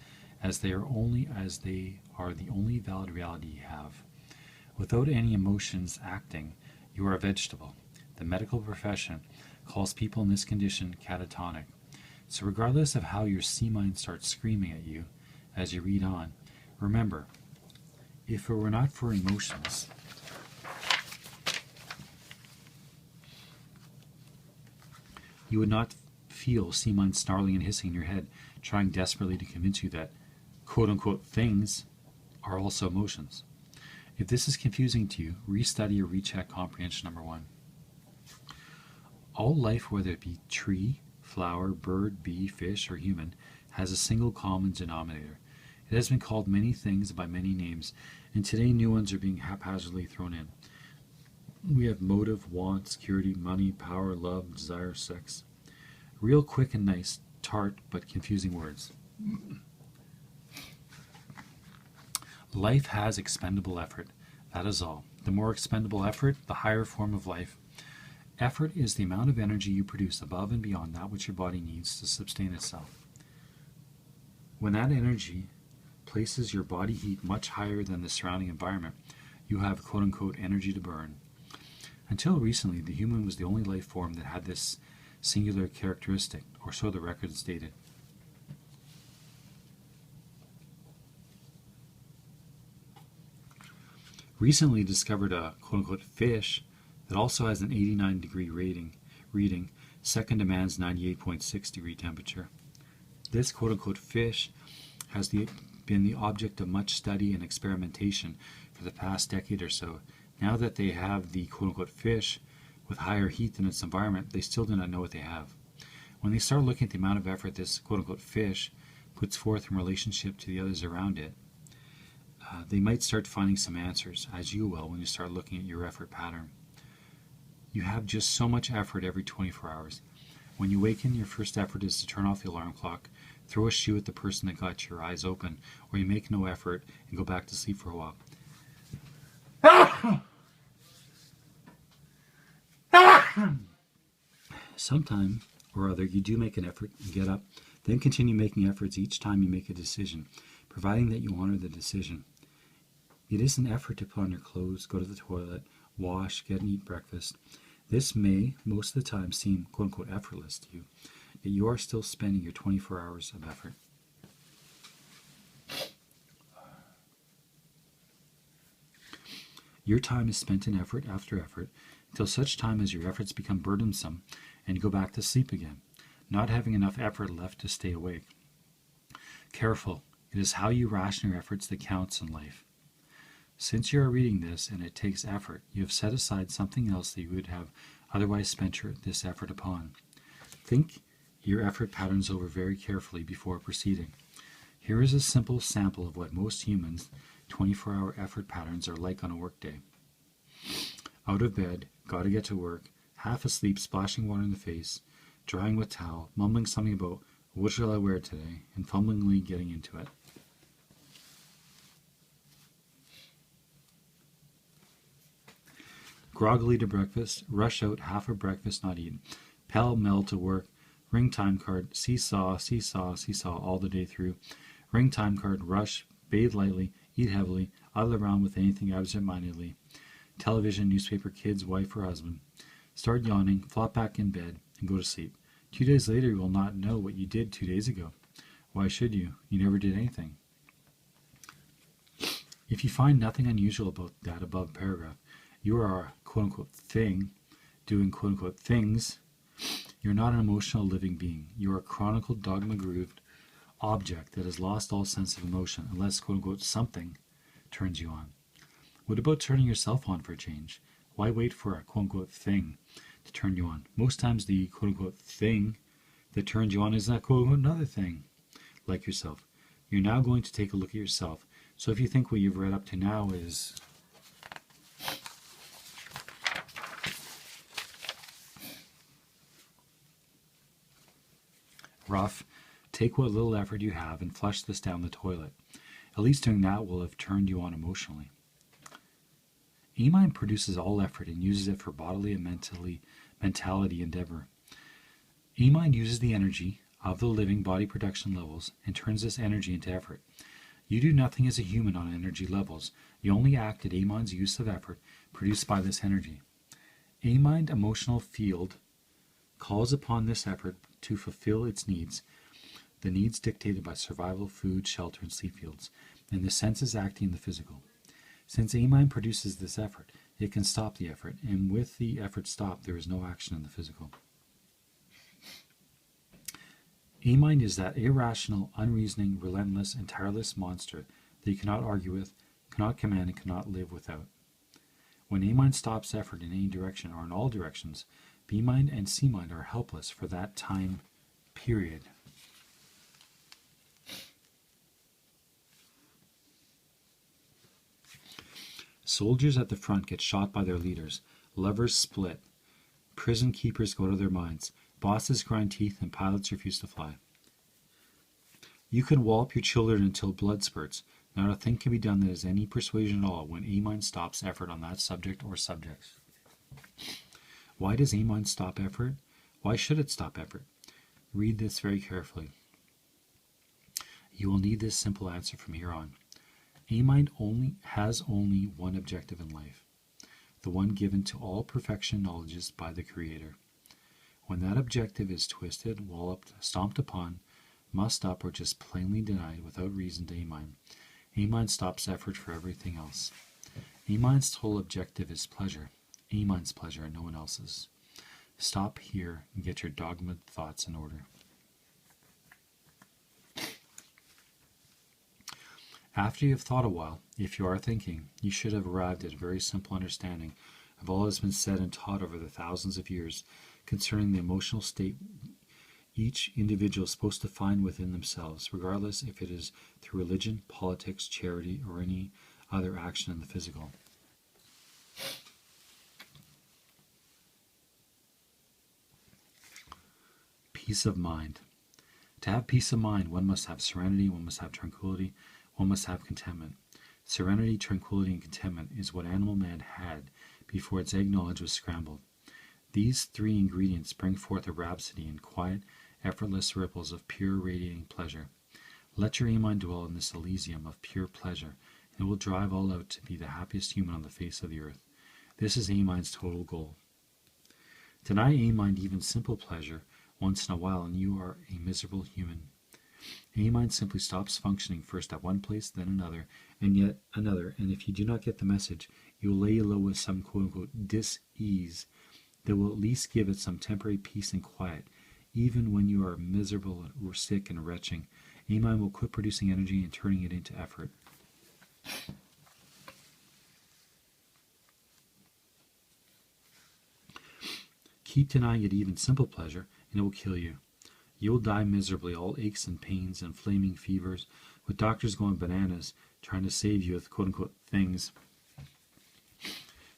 as they are the only valid reality you have. Without any emotions acting, you are a vegetable. The medical profession calls people in this condition catatonic. So regardless of how your C mind starts screaming at you as you read on, remember, if it were not for emotions, you would not feel C mind snarling and hissing in your head, trying desperately to convince you that quote-unquote things are also emotions. If this is confusing to you, restudy or recheck comprehension number 1. All life, whether it be tree, flower, bird, bee, fish, or human, has a single common denominator. It has been called many things by many names, and today new ones are being haphazardly thrown in. We have motive, want, security, money, power, love, desire, sex. Real quick and nice, tart but confusing words. Life has expendable effort. That is all. The more expendable effort, the higher form of life. Effort is the amount of energy you produce above and beyond that which your body needs to sustain itself. When that energy places your body heat much higher than the surrounding environment, you have quote-unquote energy to burn. Until recently, the human was the only life form that had this singular characteristic, or so the record stated. Recently discovered a quote-unquote fish that also has an 89-degree reading, second to man's 98.6 degree temperature. This quote-unquote fish has been the object of much study and experimentation for the past decade or so. Now that they have the quote-unquote fish with higher heat than its environment, they still do not know what they have. When they start looking at the amount of effort this quote-unquote fish puts forth in relationship to the others around it, they might start finding some answers, as you will when you start looking at your effort pattern. You have just so much effort every 24 hours. When you waken, your first effort is to turn off the alarm clock, throw a shoe at the person that got your eyes open, or you make no effort and go back to sleep for a while. Sometime or other you do make an effort and get up, then continue making efforts each time you make a decision, providing that you honor the decision. It is an effort to put on your clothes, go to the toilet, wash, get and eat breakfast. This may, most of the time, seem quote-unquote effortless to you, yet you are still spending your 24 hours of effort. Your time is spent in effort after effort until such time as your efforts become burdensome and you go back to sleep again, not having enough effort left to stay awake. Careful, it is how you ration your efforts that counts in life. Since you are reading this and it takes effort, you have set aside something else that you would have otherwise spent this effort upon. Think your effort patterns over very carefully before proceeding. Here is a simple sample of what most humans' 24-hour effort patterns are like on a workday. Out of bed, gotta get to work, half asleep, splashing water in the face, drying with towel, mumbling something about what shall I wear today, and fumblingly getting into it. Groggily to breakfast, rush out, half of breakfast not eaten, pell-mell to work, ring time card, seesaw, seesaw, seesaw all the day through, ring time card, rush, bathe lightly, eat heavily, idle around with anything absent-mindedly, television, newspaper, kids, wife or husband, start yawning, flop back in bed, and go to sleep. 2 days later you will not know what you did 2 days ago. Why should you? You never did anything. If you find nothing unusual about that above paragraph, you are a quote-unquote thing doing quote-unquote things. You're not an emotional living being. You are a chronicle dogma-grooved object that has lost all sense of emotion unless quote-unquote something turns you on. What about turning yourself on for a change? Why wait for a quote-unquote thing to turn you on? Most times the quote-unquote thing that turns you on is that quote-unquote another thing, like yourself. You're now going to take a look at yourself. So if you think what you've read up to now is rough, take what little effort you have and flush this down the toilet. At least doing that will have turned you on emotionally. A-mind produces all effort and uses it for bodily and mentality endeavor. A-mind uses the energy of the living body production levels and turns this energy into effort. You do nothing as a human on energy levels. You only act at A-mind's use of effort produced by this energy. A-mind emotional field calls upon this effort to fulfill its needs, the needs dictated by survival, food, shelter, and sleep fields, and the senses acting in the physical. Since A-mind produces this effort, it can stop the effort, and with the effort stopped, there is no action in the physical. A-mind is that irrational, unreasoning, relentless, and tireless monster that you cannot argue with, cannot command, and cannot live without. When A-mind stops effort in any direction or in all directions, B-mind and C-mind are helpless for that time period. Soldiers at the front get shot by their leaders. Lovers split. Prison keepers go out of their minds. Bosses grind teeth and pilots refuse to fly. You can wallop your children until blood spurts. Not a thing can be done that has any persuasion at all when A-mind stops effort on that subject or subjects. Why does A-mind stop effort? Why should it stop effort? Read this very carefully. You will need this simple answer from here on. A-mind has only one objective in life, the one given to all perfection knowledges by the Creator. When that objective is twisted, walloped, stomped upon, mussed up, or just plainly denied without reason to A-mind, A-mind stops effort for everything else. A-mind's total objective is pleasure, A-mind's pleasure and no one else's. Stop here and get your dogma thoughts in order. After you have thought a while, if you are thinking, you should have arrived at a very simple understanding of all that has been said and taught over the thousands of years concerning the emotional state each individual is supposed to find within themselves, regardless if it is through religion, politics, charity, or any other action in the physical. Peace of mind. To have peace of mind, one must have serenity, one must have tranquility, one must have contentment. Serenity, tranquility, and contentment is what animal man had before its egg knowledge was scrambled. These three ingredients bring forth a rhapsody in quiet, effortless ripples of pure radiating pleasure. Let your A-mind dwell in this Elysium of pure pleasure, and it will drive all out to be the happiest human on the face of the earth. This is A-mind's total goal. Deny A-mind even simple pleasure once in a while, and you are a miserable human. A-mind simply stops functioning first at one place, then another, and yet another, and if you do not get the message, you will lay low with some quote-unquote dis-ease that will at least give it some temporary peace and quiet. Even when you are miserable or sick and retching, A-mind will quit producing energy and turning it into effort. Keep denying it even simple pleasure, and it will kill you. You will die miserably, all aches and pains and flaming fevers, with doctors going bananas, trying to save you with quote-unquote things.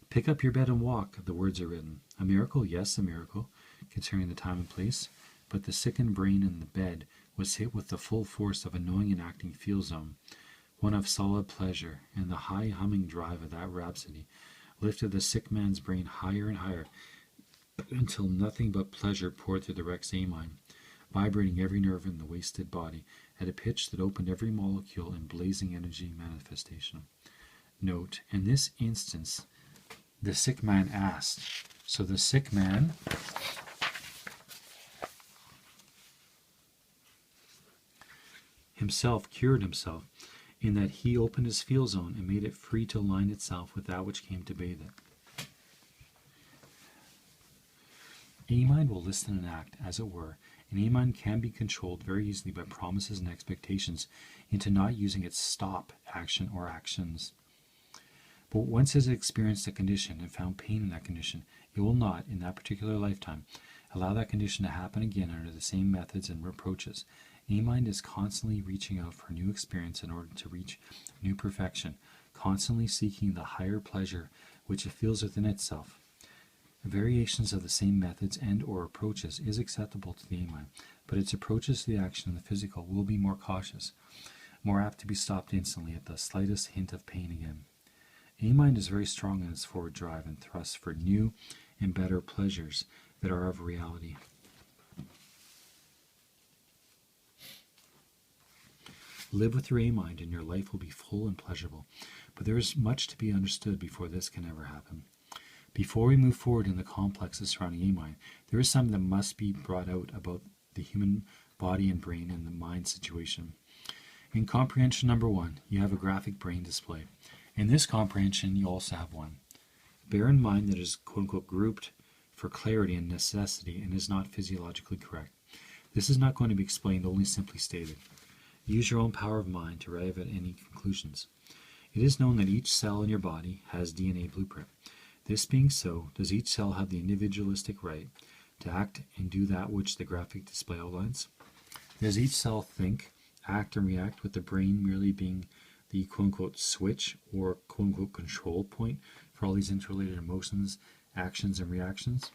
Pick up your bed and walk, the words are written. A miracle, yes, a miracle, considering the time and place, but the sickened brain in the bed was hit with the full force of a knowing and acting feel zone, one of solid pleasure, and the high humming drive of that rhapsody lifted the sick man's brain higher and higher until nothing but pleasure poured through the wreck's A-mind, vibrating every nerve in the wasted body at a pitch that opened every molecule in blazing energy manifestation. Note, in this instance, the sick man asked. So the sick man himself cured himself in that he opened his feel zone and made it free to align itself with that which came to bathe it. A-mind will listen and act, as it were, and A-mind can be controlled very easily by promises and expectations into not using its stop action or actions. But once it has experienced a condition and found pain in that condition, it will not, in that particular lifetime, allow that condition to happen again under the same methods and approaches. A-mind is constantly reaching out for new experience in order to reach new perfection, constantly seeking the higher pleasure which it feels within itself. Variations of the same methods and or approaches is acceptable to the A-mind, but its approaches to the action in the physical will be more cautious, more apt to be stopped instantly at the slightest hint of pain again. A-mind is very strong in its forward drive and thrust for new and better pleasures that are of reality. Live with your A-mind and your life will be full and pleasurable, but there is much to be understood before this can ever happen. Before we move forward in the complexes surrounding A-mind, there is something that must be brought out about the human body and brain and the mind situation. In comprehension number 1, you have a graphic brain display. In this comprehension, you also have one. Bear in mind that it is quote-unquote grouped for clarity and necessity and is not physiologically correct. This is not going to be explained, only simply stated. Use your own power of mind to arrive at any conclusions. It is known that each cell in your body has DNA blueprint. This being so, does each cell have the individualistic right to act and do that which the graphic display outlines? Does each cell think, act, and react with the brain merely being the quote-unquote switch or quote-unquote control point for all these interrelated emotions actions and reactions.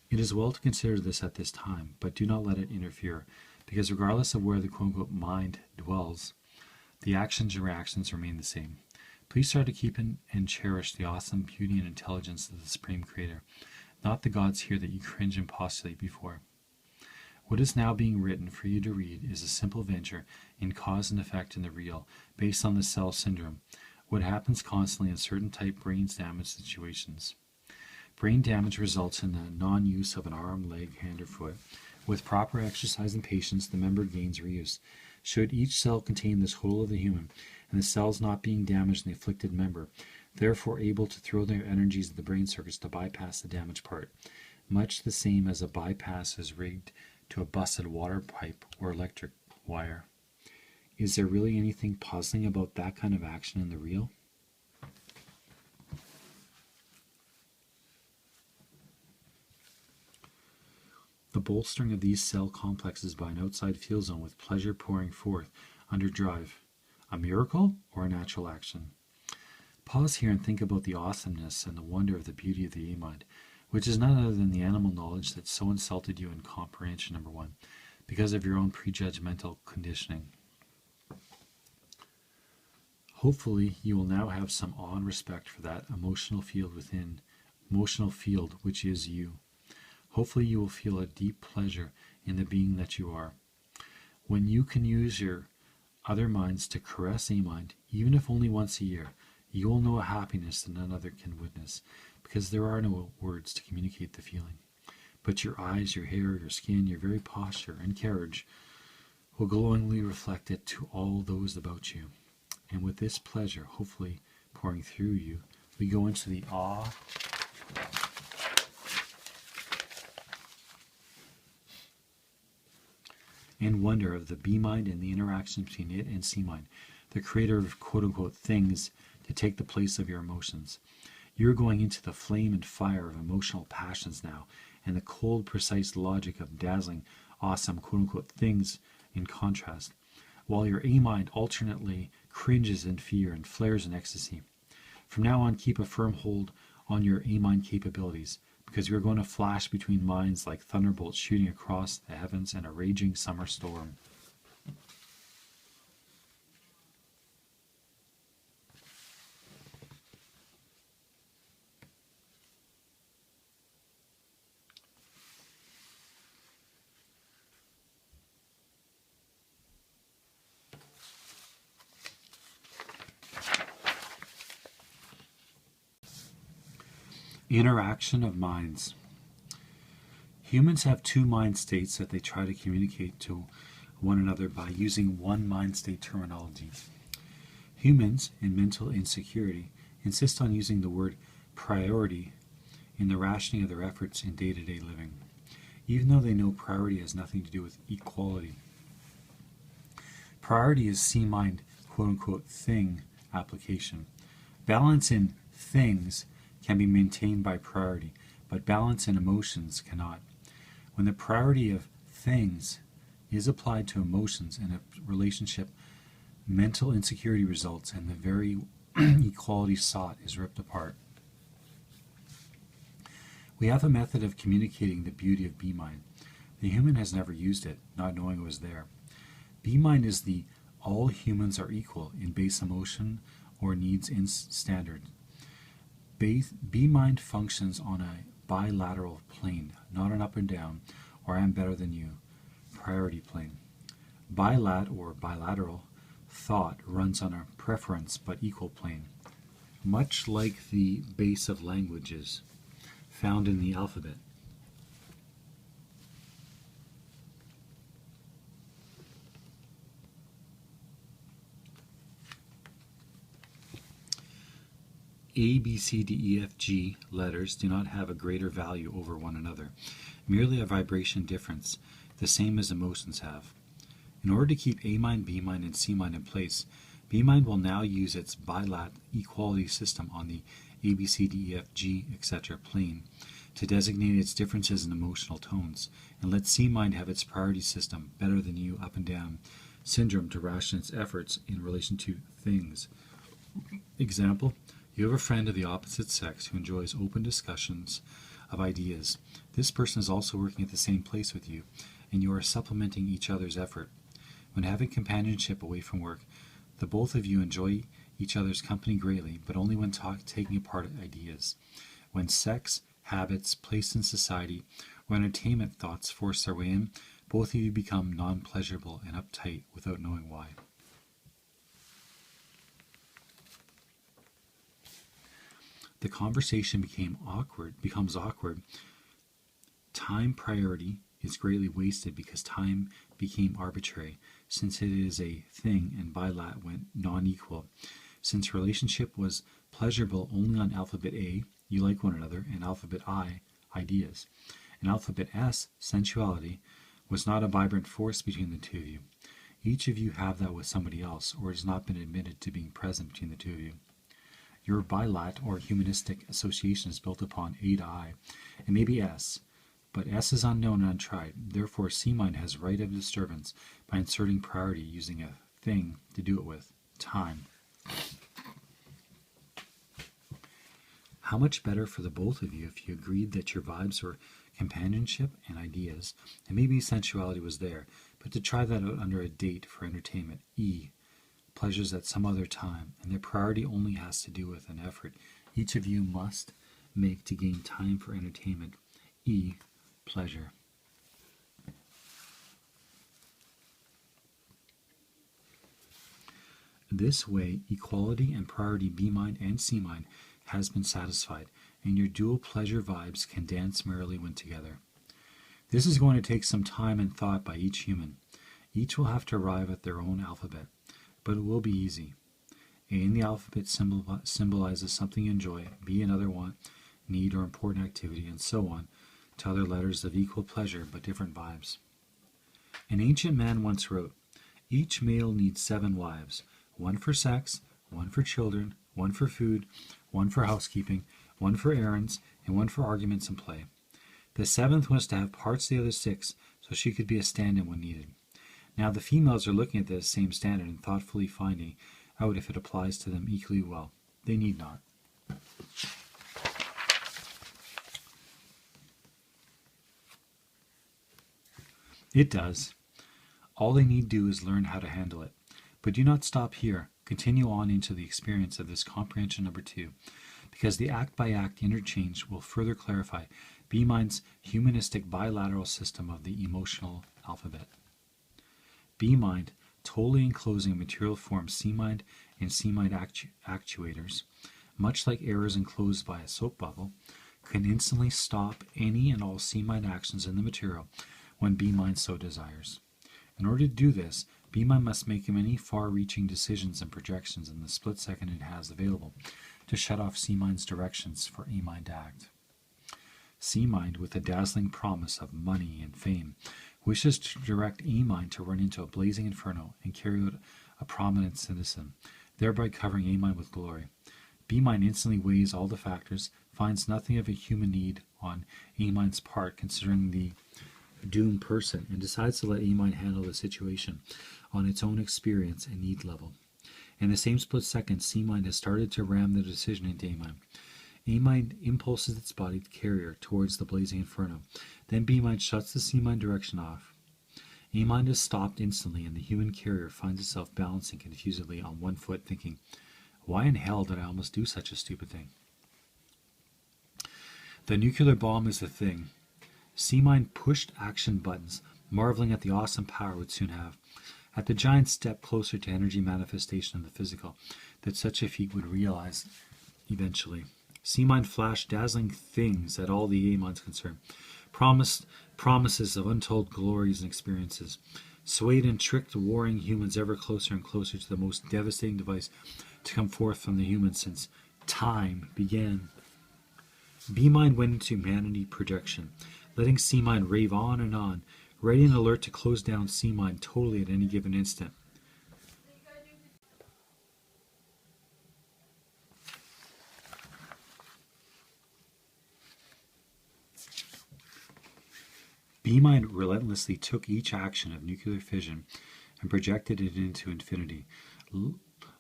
It is well to consider this at this time, but do not let it interfere, because regardless of where the quote-unquote mind dwells, the actions and reactions remain the same. Please try to keep and cherish the awesome beauty and intelligence of the Supreme Creator, not the gods here that you cringe and postulate before. What is now being written for you to read is a simple venture in cause and effect in the real, based on the cell syndrome, what happens constantly in certain type brain damage situations. Brain damage results in the non-use of an arm, leg, hand, or foot. With proper exercise and patience, the member gains reuse. Should each cell contain this whole of the human, and the cells not being damaged in the afflicted member, therefore able to throw their energies at the brain circuits to bypass the damaged part, much the same as a bypass is rigged to a busted water pipe or electric wire. Is there really anything puzzling about that kind of action in the real? The bolstering of these cell complexes by an outside field zone with pleasure pouring forth under drive. A miracle or a natural action? Pause here and think about the awesomeness and the wonder of the beauty of the A-mind, which is none other than the animal knowledge that so insulted you in comprehension number 1, because of your own prejudgmental conditioning. Hopefully, you will now have some awe and respect for that emotional field which is you. Hopefully you will feel a deep pleasure in the being that you are. When you can use your other minds to caress a mind, even if only once a year, you will know a happiness that none other can witness, because there are no words to communicate the feeling. But your eyes, your hair, your skin, your very posture and carriage will glowingly reflect it to all those about you. And with this pleasure, hopefully pouring through you, we go into the awe and wonder of the B-mind and the interaction between it and C-mind, the creator of quote-unquote things to take the place of your emotions. You're going into the flame and fire of emotional passions now, and the cold, precise logic of dazzling, awesome quote-unquote things in contrast, while your A-mind alternately cringes in fear and flares in ecstasy. From now on, keep a firm hold on your A-mind capabilities, because you're going to flash between minds like thunderbolts shooting across the heavens in a raging summer storm. Interaction of minds. Humans have two mind states that they try to communicate to one another by using one mind state terminology. Humans, in mental insecurity, insist on using the word priority in the rationing of their efforts in day-to-day living, even though they know priority has nothing to do with equality. Priority is C-mind quote-unquote thing application. Balance in things can be maintained by priority, but balance in emotions cannot. When the priority of things is applied to emotions in a relationship, mental insecurity results and the very equality sought is ripped apart. We have a method of communicating the beauty of B-mind. The human has never used it, not knowing it was there. B-mind is the all humans are equal in base emotion or needs in standard. B-mind functions on a bilateral plane, not an up and down, or I am better than you, priority plane. Bilateral thought runs on a preference but equal plane, much like the base of languages found in the alphabet. A, B, C, D, E, F, G letters do not have a greater value over one another, merely a vibration difference, the same as emotions have. In order to keep A-mind, B-mind, and C-mind in place, B-mind will now use its bilat equality system on the A, B, C, D, E, F, G, etc. plane to designate its differences in emotional tones, and let C-mind have its priority system, better than you, up and down, syndrome to ration its efforts in relation to things. Example, you have a friend of the opposite sex who enjoys open discussions of ideas. This person is also working at the same place with you, and you are supplementing each other's effort. When having companionship away from work, the both of you enjoy each other's company greatly, but only when taking apart ideas. When sex, habits, place in society, or entertainment thoughts force their way in, both of you become non-pleasurable and uptight without knowing why. The conversation becomes awkward. Time priority is greatly wasted because time became arbitrary, since it is a thing, and bilat went non-equal. Since relationship was pleasurable only on alphabet A, you like one another, and alphabet I, ideas. And alphabet S, sensuality, was not a vibrant force between the two of you. Each of you have that with somebody else, or has not been admitted to being present between the two of you. Your bilat, or humanistic association, is built upon A to I, and maybe S, but S is unknown and untried. Therefore, C-mind has right of disturbance by inserting priority using a thing to do it with, time. How much better for the both of you if you agreed that your vibes were companionship and ideas, and maybe sensuality was there, but to try that out under a date for entertainment, E, pleasures at some other time, and their priority only has to do with an effort each of you must make to gain time for entertainment, E, pleasure. This way, equality and priority B-mind and C-mind has been satisfied, and your dual pleasure vibes can dance merrily when together. This is going to take some time and thought by each human. Each will have to arrive at their own alphabet, but it will be easy. A in the alphabet symbolizes something you enjoy, B another want, need, or important activity, and so on, to other letters of equal pleasure but different vibes. An ancient man once wrote, "Each male needs 7 wives, one for sex, one for children, one for food, one for housekeeping, one for errands, and one for arguments and play. The 7th was to have parts of the other 6, so she could be a stand-in when needed." Now the females are looking at this same standard and thoughtfully finding out if it applies to them equally well. They need not. It does. All they need do is learn how to handle it. But do not stop here. Continue on into the experience of this comprehension number 2, because the act-by-act interchange will further clarify B-mind's humanistic bilateral system of the emotional alphabet. B-mind, totally enclosing a material form C-mind and C-mind actuators, much like errors enclosed by a soap bubble, can instantly stop any and all C-mind actions in the material when B-mind so desires. In order to do this, B-mind must make many far-reaching decisions and projections in the split second it has available to shut off C-mind's directions for A-mind to act. C-mind, with a dazzling promise of money and fame, wishes to direct A-mind to run into a blazing inferno and carry out a prominent citizen, thereby covering A-mind with glory. B-mind instantly weighs all the factors, finds nothing of a human need on A-mind's part considering the doomed person, and decides to let A-mind handle the situation on its own experience and need level. In the same split second, C-mind has started to ram the decision into A-mind. A-mind impulses its body to carry her towards the blazing inferno. Then B-mind shuts the C-mind direction off. A-mind is stopped instantly, and the human carrier finds itself balancing confusedly on one foot, thinking, "Why in hell did I almost do such a stupid thing?" The nuclear bomb is the thing. C-mind pushed action buttons, marveling at the awesome power it would soon have, at the giant step closer to energy manifestation of the physical that such a feat would realize eventually. C-mind flashed dazzling things at all the A-minds concerned, promises of untold glories and experiences, swayed and tricked warring humans ever closer and closer to the most devastating device to come forth from the humans since time began. B-mind went into humanity projection, letting C-mind rave on, ready and alert to close down C-mind totally at any given instant. B-mind relentlessly took each action of nuclear fission and projected it into infinity,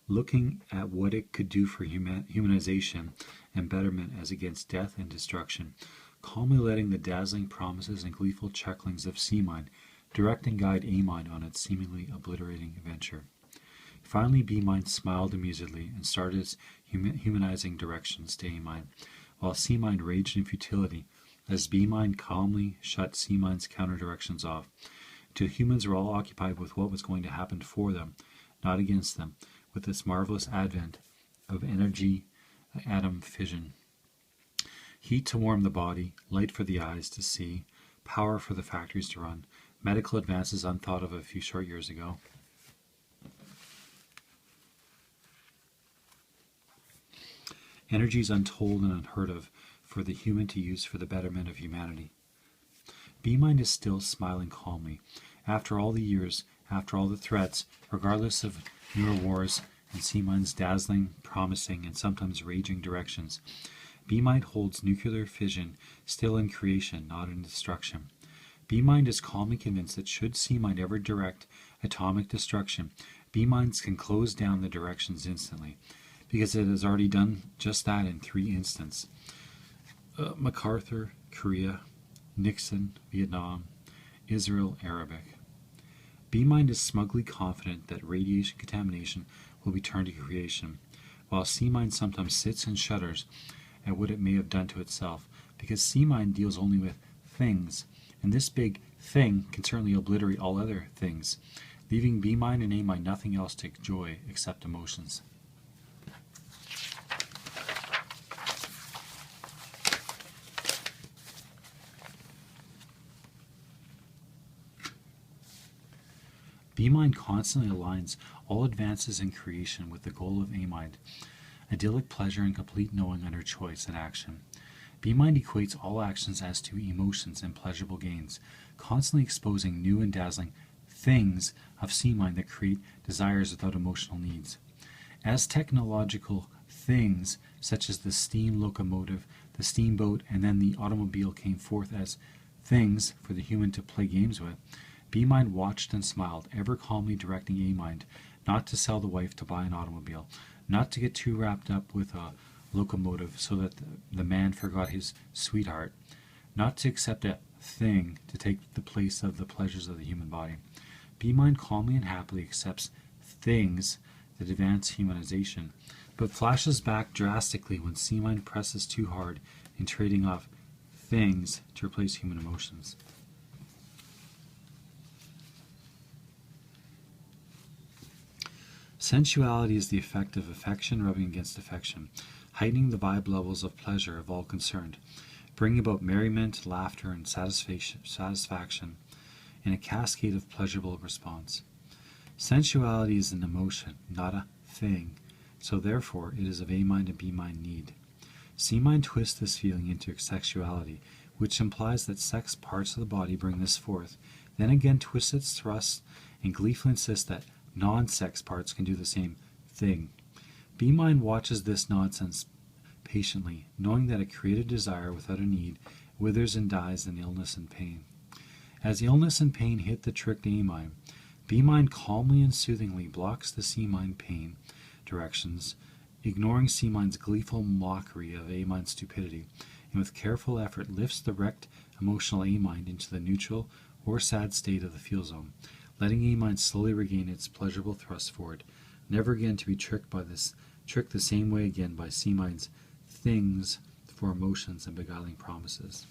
looking at what it could do for humanization and betterment as against death and destruction, calmly letting the dazzling promises and gleeful chucklings of C-Mind direct and guide A-Mind on its seemingly obliterating adventure. Finally, B-Mind smiled amusedly and started its humanizing directions to A-Mind, while C-Mind raged in futility as B-Mind calmly shut C-Mind's counter-directions off, till humans were all occupied with what was going to happen for them, not against them, with this marvelous advent of energy atom fission. Heat to warm the body, light for the eyes to see, power for the factories to run, medical advances unthought of a few short years ago. Energies untold and unheard of for the human to use for the betterment of humanity. B-Mind is still smiling calmly. After all the years, after all the threats, regardless of newer wars and C-Mind's dazzling, promising, and sometimes raging directions, B-Mind holds nuclear fission still in creation, not in destruction. B-Mind is calmly convinced that should C-Mind ever direct atomic destruction, B-Mind can close down the directions instantly, because it has already done just that in 3 instances. MacArthur, Korea; Nixon, Vietnam; Israel, Arabic. B-Mind is smugly confident that radiation contamination will be turned to creation, while C-Mind sometimes sits and shudders at what it may have done to itself, because C-Mind deals only with things, and this big thing can certainly obliterate all other things, leaving B-Mind and A-Mind nothing else to enjoy except emotions. B-Mind constantly aligns all advances in creation with the goal of A-Mind, idyllic pleasure and complete knowing under choice and action. B-Mind equates all actions as to emotions and pleasurable gains, constantly exposing new and dazzling things of C-Mind that create desires without emotional needs. As technological things such as the steam locomotive, the steamboat, and then the automobile came forth as things for the human to play games with, B-Mind watched and smiled, ever calmly directing A-Mind not to sell the wife to buy an automobile, not to get too wrapped up with a locomotive so that the man forgot his sweetheart, not to accept a thing to take the place of the pleasures of the human body. B-Mind calmly and happily accepts things that advance humanization, but flashes back drastically when C-Mind presses too hard in trading off things to replace human emotions. Sensuality is the effect of affection rubbing against affection, heightening the vibe levels of pleasure of all concerned, bringing about merriment, laughter, and satisfaction in a cascade of pleasurable response. Sensuality is an emotion, not a thing, so therefore it is of A-Mind and B-Mind need. C-Mind twists this feeling into sexuality, which implies that sex parts of the body bring this forth, then again twists its thrust and gleefully insists that non-sex parts can do the same thing. B-Mind watches this nonsense patiently, knowing that a created desire without a need withers and dies in illness and pain. As illness and pain hit the tricked A-Mind, B-Mind calmly and soothingly blocks the C-Mind pain directions, ignoring C-Mind's gleeful mockery of A-Mind's stupidity, and with careful effort lifts the wrecked emotional A-Mind into the neutral or sad state of the feel zone, letting A-Mind slowly regain its pleasurable thrust forward, never again to be tricked the same way again by C-Mind's things for emotions and beguiling promises.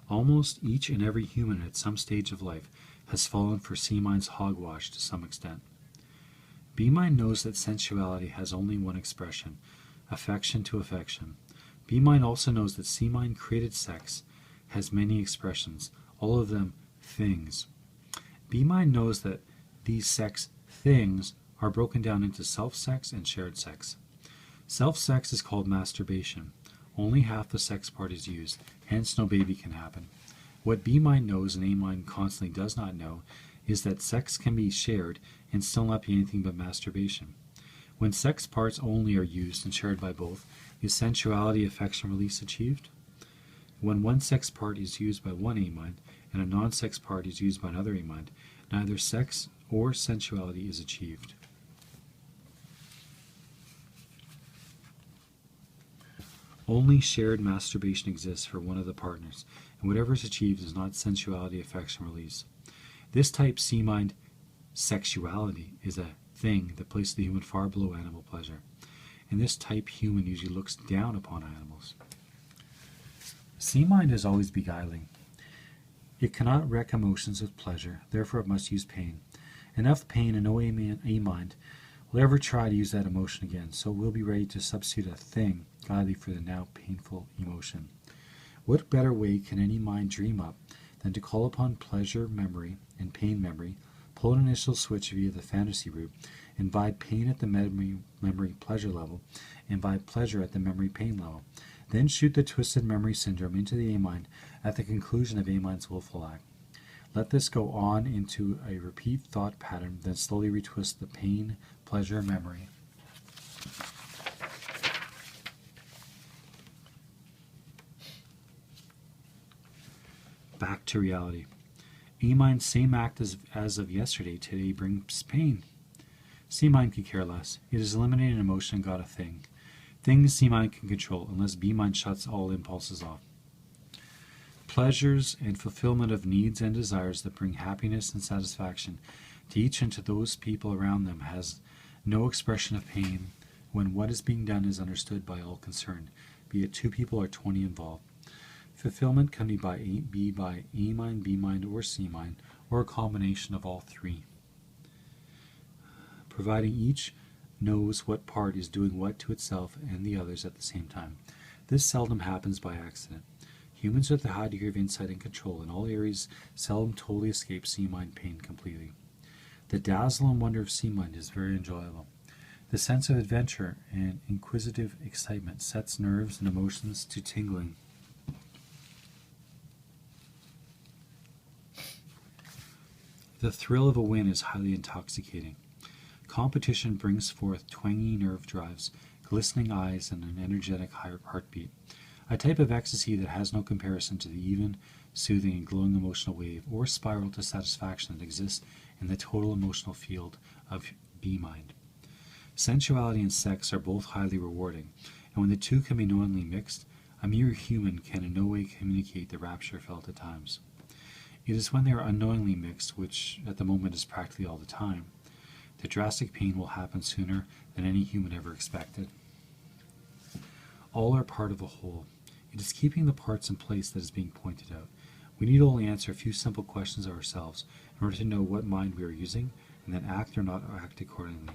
Almost each and every human at some stage of life has fallen for C-Mind's hogwash to some extent. B-Mind knows that sensuality has only one expression, affection to affection. B-Mind also knows that C-Mind created sex has many expressions, all of them things. B-Mind knows that these sex things are broken down into self-sex and shared sex. Self-sex is called masturbation. Only half the sex part is used, hence no baby can happen. What B-Mind knows and A-Mind constantly does not know is that sex can be shared and still not be anything but masturbation. When sex parts only are used and shared by both, is sensuality affection release achieved? When one sex part is used by one A-mind and a non-sex part is used by another A-mind, neither sex or sensuality is achieved. Only shared masturbation exists for one of the partners, and whatever is achieved is not sensuality, affection, release. This type C-mind sexuality is a thing that places the human far below animal pleasure. And this type human usually looks down upon animals. C-mind is always beguiling. It cannot wreck emotions with pleasure, therefore it must use pain. Enough pain and no A-mind will ever try to use that emotion again, so we'll be ready to substitute a thing gladly for the now painful emotion. What better way can any mind dream up than to call upon pleasure memory and pain memory, pull an initial switch via the fantasy route, invite pain at the memory pleasure level, invite pleasure at the memory pain level, then shoot the twisted memory syndrome into the A-mind at the conclusion of A-mind's willful act. Let this go on into a repeat thought pattern, then slowly retwist the pain, pleasure, memory. Back to reality. A-mind, same act as of yesterday, today brings pain. C-mind could care less. It has eliminated emotion and got a thing. Things C-mind can control, unless B-mind shuts all impulses off. Pleasures and fulfillment of needs and desires that bring happiness and satisfaction to each and to those people around them has no expression of pain when what is being done is understood by all concerned, be it 2 people or 20 involved. Fulfillment can be by A-mind, B-mind, or C-mind, or a combination of all 3, providing each knows what part is doing what to itself and the others at the same time. This seldom happens by accident. Humans with a high degree of insight and control in all areas seldom totally escape C-mind pain completely. The dazzle and wonder of C-mind is very enjoyable. The sense of adventure and inquisitive excitement sets nerves and emotions to tingling. The thrill of a win is highly intoxicating. Competition brings forth twangy nerve drives, glistening eyes, and an energetic heartbeat, a type of ecstasy that has no comparison to the even, soothing, and glowing emotional wave or spiral to satisfaction that exists in the total emotional field of B-mind. Sensuality and sex are both highly rewarding, and when the two can be knowingly mixed, a mere human can in no way communicate the rapture felt at times. It is when they are unknowingly mixed, which at the moment is practically all the time, that drastic pain will happen sooner than any human ever expected. All are part of a whole. It is keeping the parts in place that is being pointed out. We need only answer a few simple questions of ourselves in order to know what mind we are using, and then act or not act accordingly.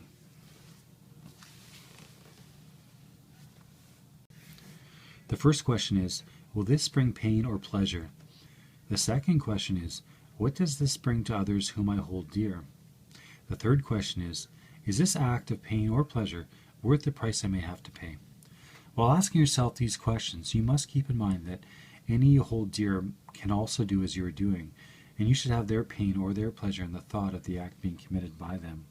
The first question is, will this bring pain or pleasure? The second question is, what does this bring to others whom I hold dear? The third question is this act of pain or pleasure worth the price I may have to pay? While asking yourself these questions, you must keep in mind that any you hold dear can also do as you are doing, and you should have their pain or their pleasure in the thought of the act being committed by them.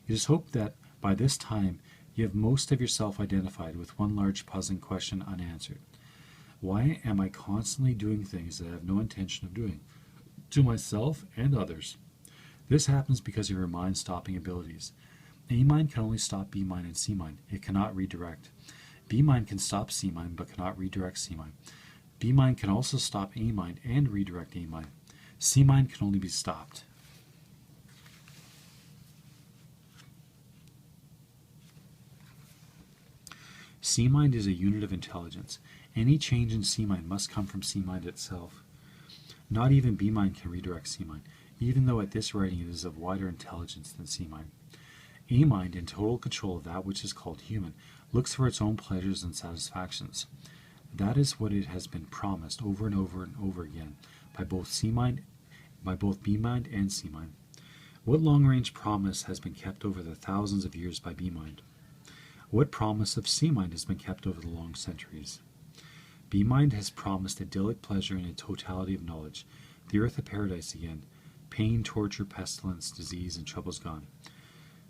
It is hoped that by this time you have most of yourself identified with one large puzzling question unanswered. Why am I constantly doing things that I have no intention of doing, to myself and others? This happens because of your mind-stopping abilities. A-mind can only stop B-mind and C-mind. It cannot redirect. B-mind can stop C-mind but cannot redirect C-mind. B-mind can also stop A-mind and redirect A-mind. C-mind can only be stopped. C-mind is a unit of intelligence. Any change in C-mind must come from C-mind itself. Not even B-mind can redirect C-mind, even though at this writing it is of wider intelligence than C-mind. A-mind, in total control of that which is called human, looks for its own pleasures and satisfactions. That is what it has been promised over and over and over again by both B-mind and C-mind. What long-range promise has been kept over the thousands of years by B-mind? What promise of C-mind has been kept over the long centuries? B-mind has promised idyllic pleasure in a totality of knowledge, the earth a paradise again, pain, torture, pestilence, disease, and troubles gone.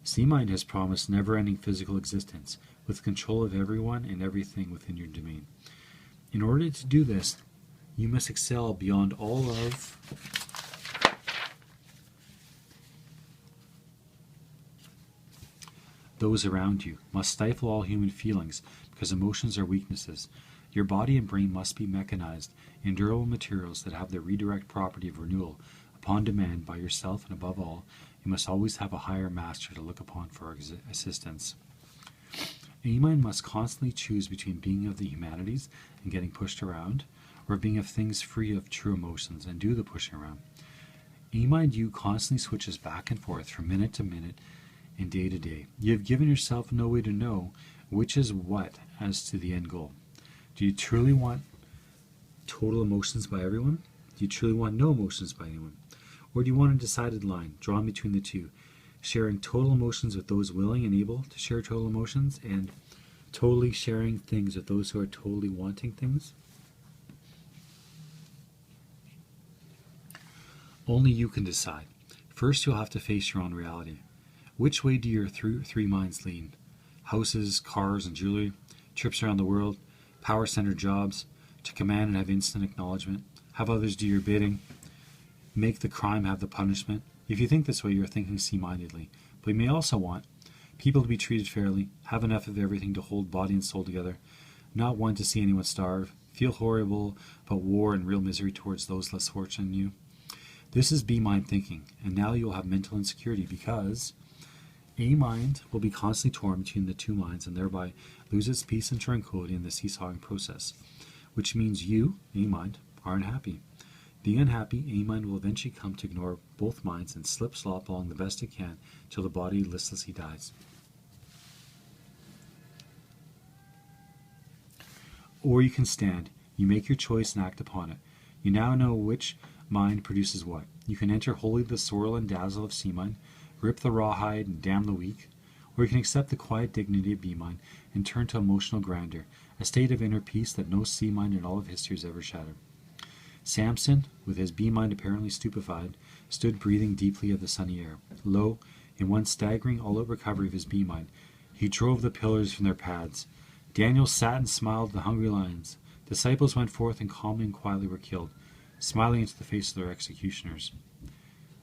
C-mind has promised never-ending physical existence, with control of everyone and everything within your domain. In order to do this, you must excel beyond all of those around you, must stifle all human feelings, because emotions are weaknesses. Your body and brain must be mechanized in durable materials that have the redirect property of renewal upon demand by yourself, and above all, you must always have a higher master to look upon for assistance. A mind must constantly choose between being of the humanities and getting pushed around, or being of things free of true emotions and do the pushing around. A mind you constantly switches back and forth from minute to minute and day to day. You have given yourself no way to know which is what as to the end goal. Do you truly want total emotions by everyone? Do you truly want no emotions by anyone? Or do you want a decided line drawn between the two, sharing total emotions with those willing and able to share total emotions, and totally sharing things with those who are totally wanting things? Only you can decide. First, you'll have to face your own reality. Which way do your three minds lean? Houses, cars, and jewelry, trips around the world, power-centered jobs, to command and have instant acknowledgement, have others do your bidding, make the crime have the punishment. If you think this way, you're thinking C-mindedly. But you may also want people to be treated fairly, have enough of everything to hold body and soul together, not want to see anyone starve, feel horrible about war and real misery towards those less fortunate than you. This is B-mind thinking, and now you'll have mental insecurity because A mind will be constantly torn between the two minds and thereby lose its peace and tranquility in the seesawing process, which means you, A mind, are unhappy. Being unhappy, A mind will eventually come to ignore both minds and slip-slop along the best it can till the body listlessly dies. Or you can stand. You make your choice and act upon it. You now know which mind produces what. You can enter wholly the swirl and dazzle of C-mind, rip the rawhide and damn the weak, or you can accept the quiet dignity of B-mind and turn to emotional grandeur, a state of inner peace that no C-mind in all of history has ever shattered. Samson, with his B-mind apparently stupefied, stood breathing deeply of the sunny air. Lo, in one staggering all-out recovery of his B-mind, he drove the pillars from their paths. Daniel sat and smiled at the hungry lions. Disciples went forth and calmly and quietly were killed, smiling into the face of their executioners.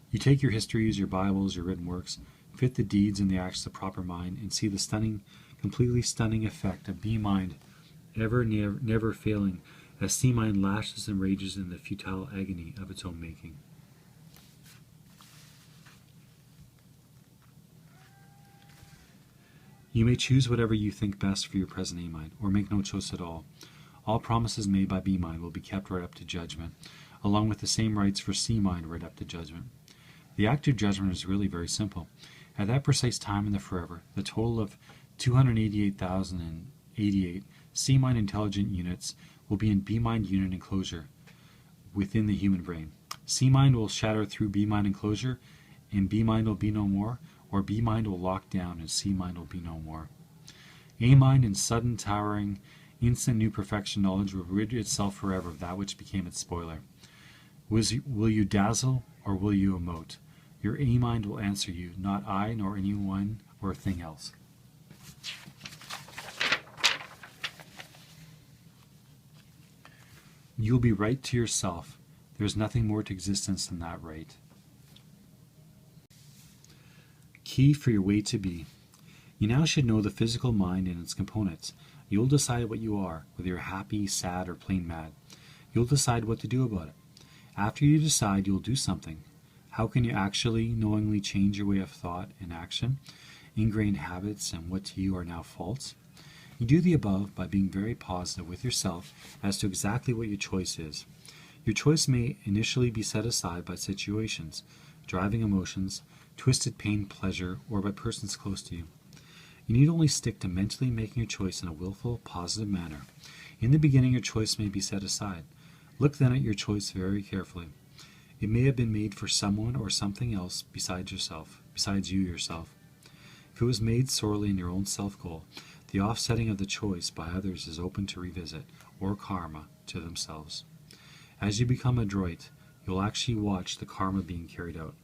You take your histories, your Bibles, your written works, fit the deeds and the acts of the proper mind, and see the stunning, completely stunning effect of B-mind never failing, as C-mind lashes and rages in the futile agony of its own making. You may choose whatever you think best for your present A-mind, or make no choice at all. All promises made by B-mind will be kept right up to judgment, along with the same rights for C-mind right up to judgment. The act of judgment is really very simple. At that precise time in the forever, the total of 288,088 C-mind intelligent units will be in B-mind unit enclosure within the human brain. C-mind will shatter through B-mind enclosure, and B-mind will be no more, or B-mind will lock down and C-mind will be no more. A-mind in sudden, towering, instant new perfection knowledge will rid itself forever of that which became its spoiler. Will you dazzle or will you emote? Your A-mind will answer you, not I nor anyone or thing else. You will be right to yourself. There is nothing more to existence than that right. Key for your way to be. You now should know the physical mind and its components. You'll decide what you are, whether you're happy, sad, or plain mad. You'll decide what to do about it. After you decide, you'll do something. How can you actually, knowingly change your way of thought and action, ingrained habits, and what to you are now false? You do the above by being very positive with yourself as to exactly what your choice is. Your choice may initially be set aside by situations, driving emotions, twisted pain, pleasure, or by persons close to you. You need only stick to mentally making your choice in a willful, positive manner. In the beginning, your choice may be set aside. Look then at your choice very carefully. It may have been made for someone or something else besides you yourself. If it was made sorely in your own self-goal, the offsetting of the choice by others is open to revisit, or karma, to themselves. As you become adroit, you'll actually watch the karma being carried out.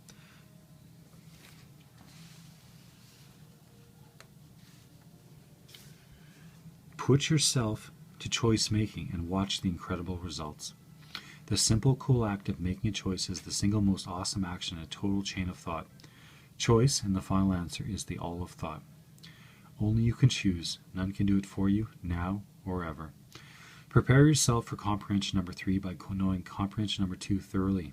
Put yourself to choice making and watch the incredible results. The simple, cool act of making a choice is the single most awesome action in a total chain of thought. Choice, and the final answer, is the all of thought. Only you can choose. None can do it for you, now or ever. Prepare yourself for comprehension number 3 by knowing comprehension number 2 thoroughly.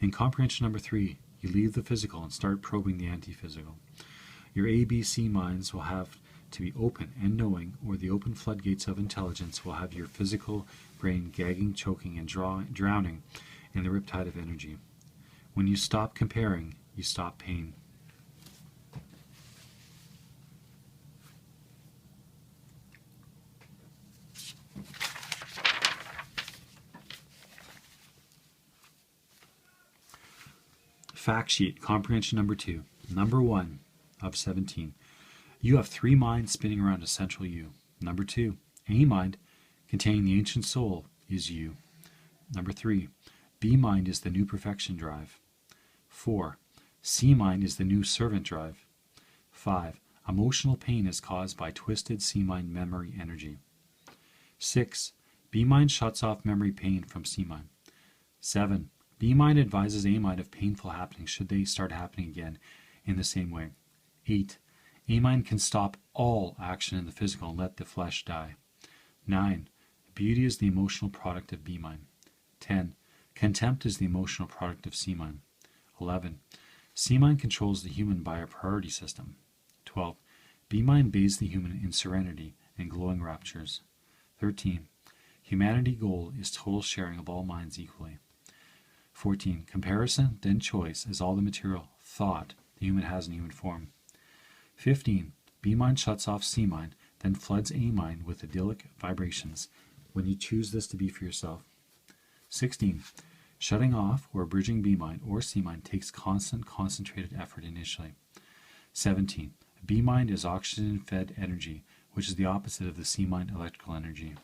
In comprehension number 3, you leave the physical and start probing the anti-physical. Your ABC minds will have to be open and knowing, or the open floodgates of intelligence will have your physical brain gagging, choking, and drowning in the riptide of energy. When you stop comparing, you stop pain. Fact sheet, comprehension number 2. Number 1 of 17. You have 3 minds spinning around a central you. Number 2. A mind, containing the ancient soul, is you. Number 3. B mind is the new perfection drive. 4. C mind is the new servant drive. 5. Emotional pain is caused by twisted C mind memory energy. 6. B mind shuts off memory pain from C mind. 7. B mind advises A mind of painful happenings should they start happening again in the same way. 8. A mind can stop all action in the physical and let the flesh die. 9. Beauty is the emotional product of B mind. 10. Contempt is the emotional product of C mind. 11. C mind controls the human by a priority system. 12. B mind bathes the human in serenity and glowing raptures. 13. Humanity goal is total sharing of all minds equally. 14. Comparison, then choice, is all the material, thought, the human has in human form. 15. B mind shuts off C mind, then floods A mind with idyllic vibrations when you choose this to be for yourself. 16. Shutting off or bridging B mind or C mind takes constant, concentrated effort initially. 17. B mind is oxygen-fed energy, which is the opposite of the C mind electrical energy.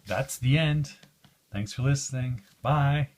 That's the end. Thanks for listening. Bye.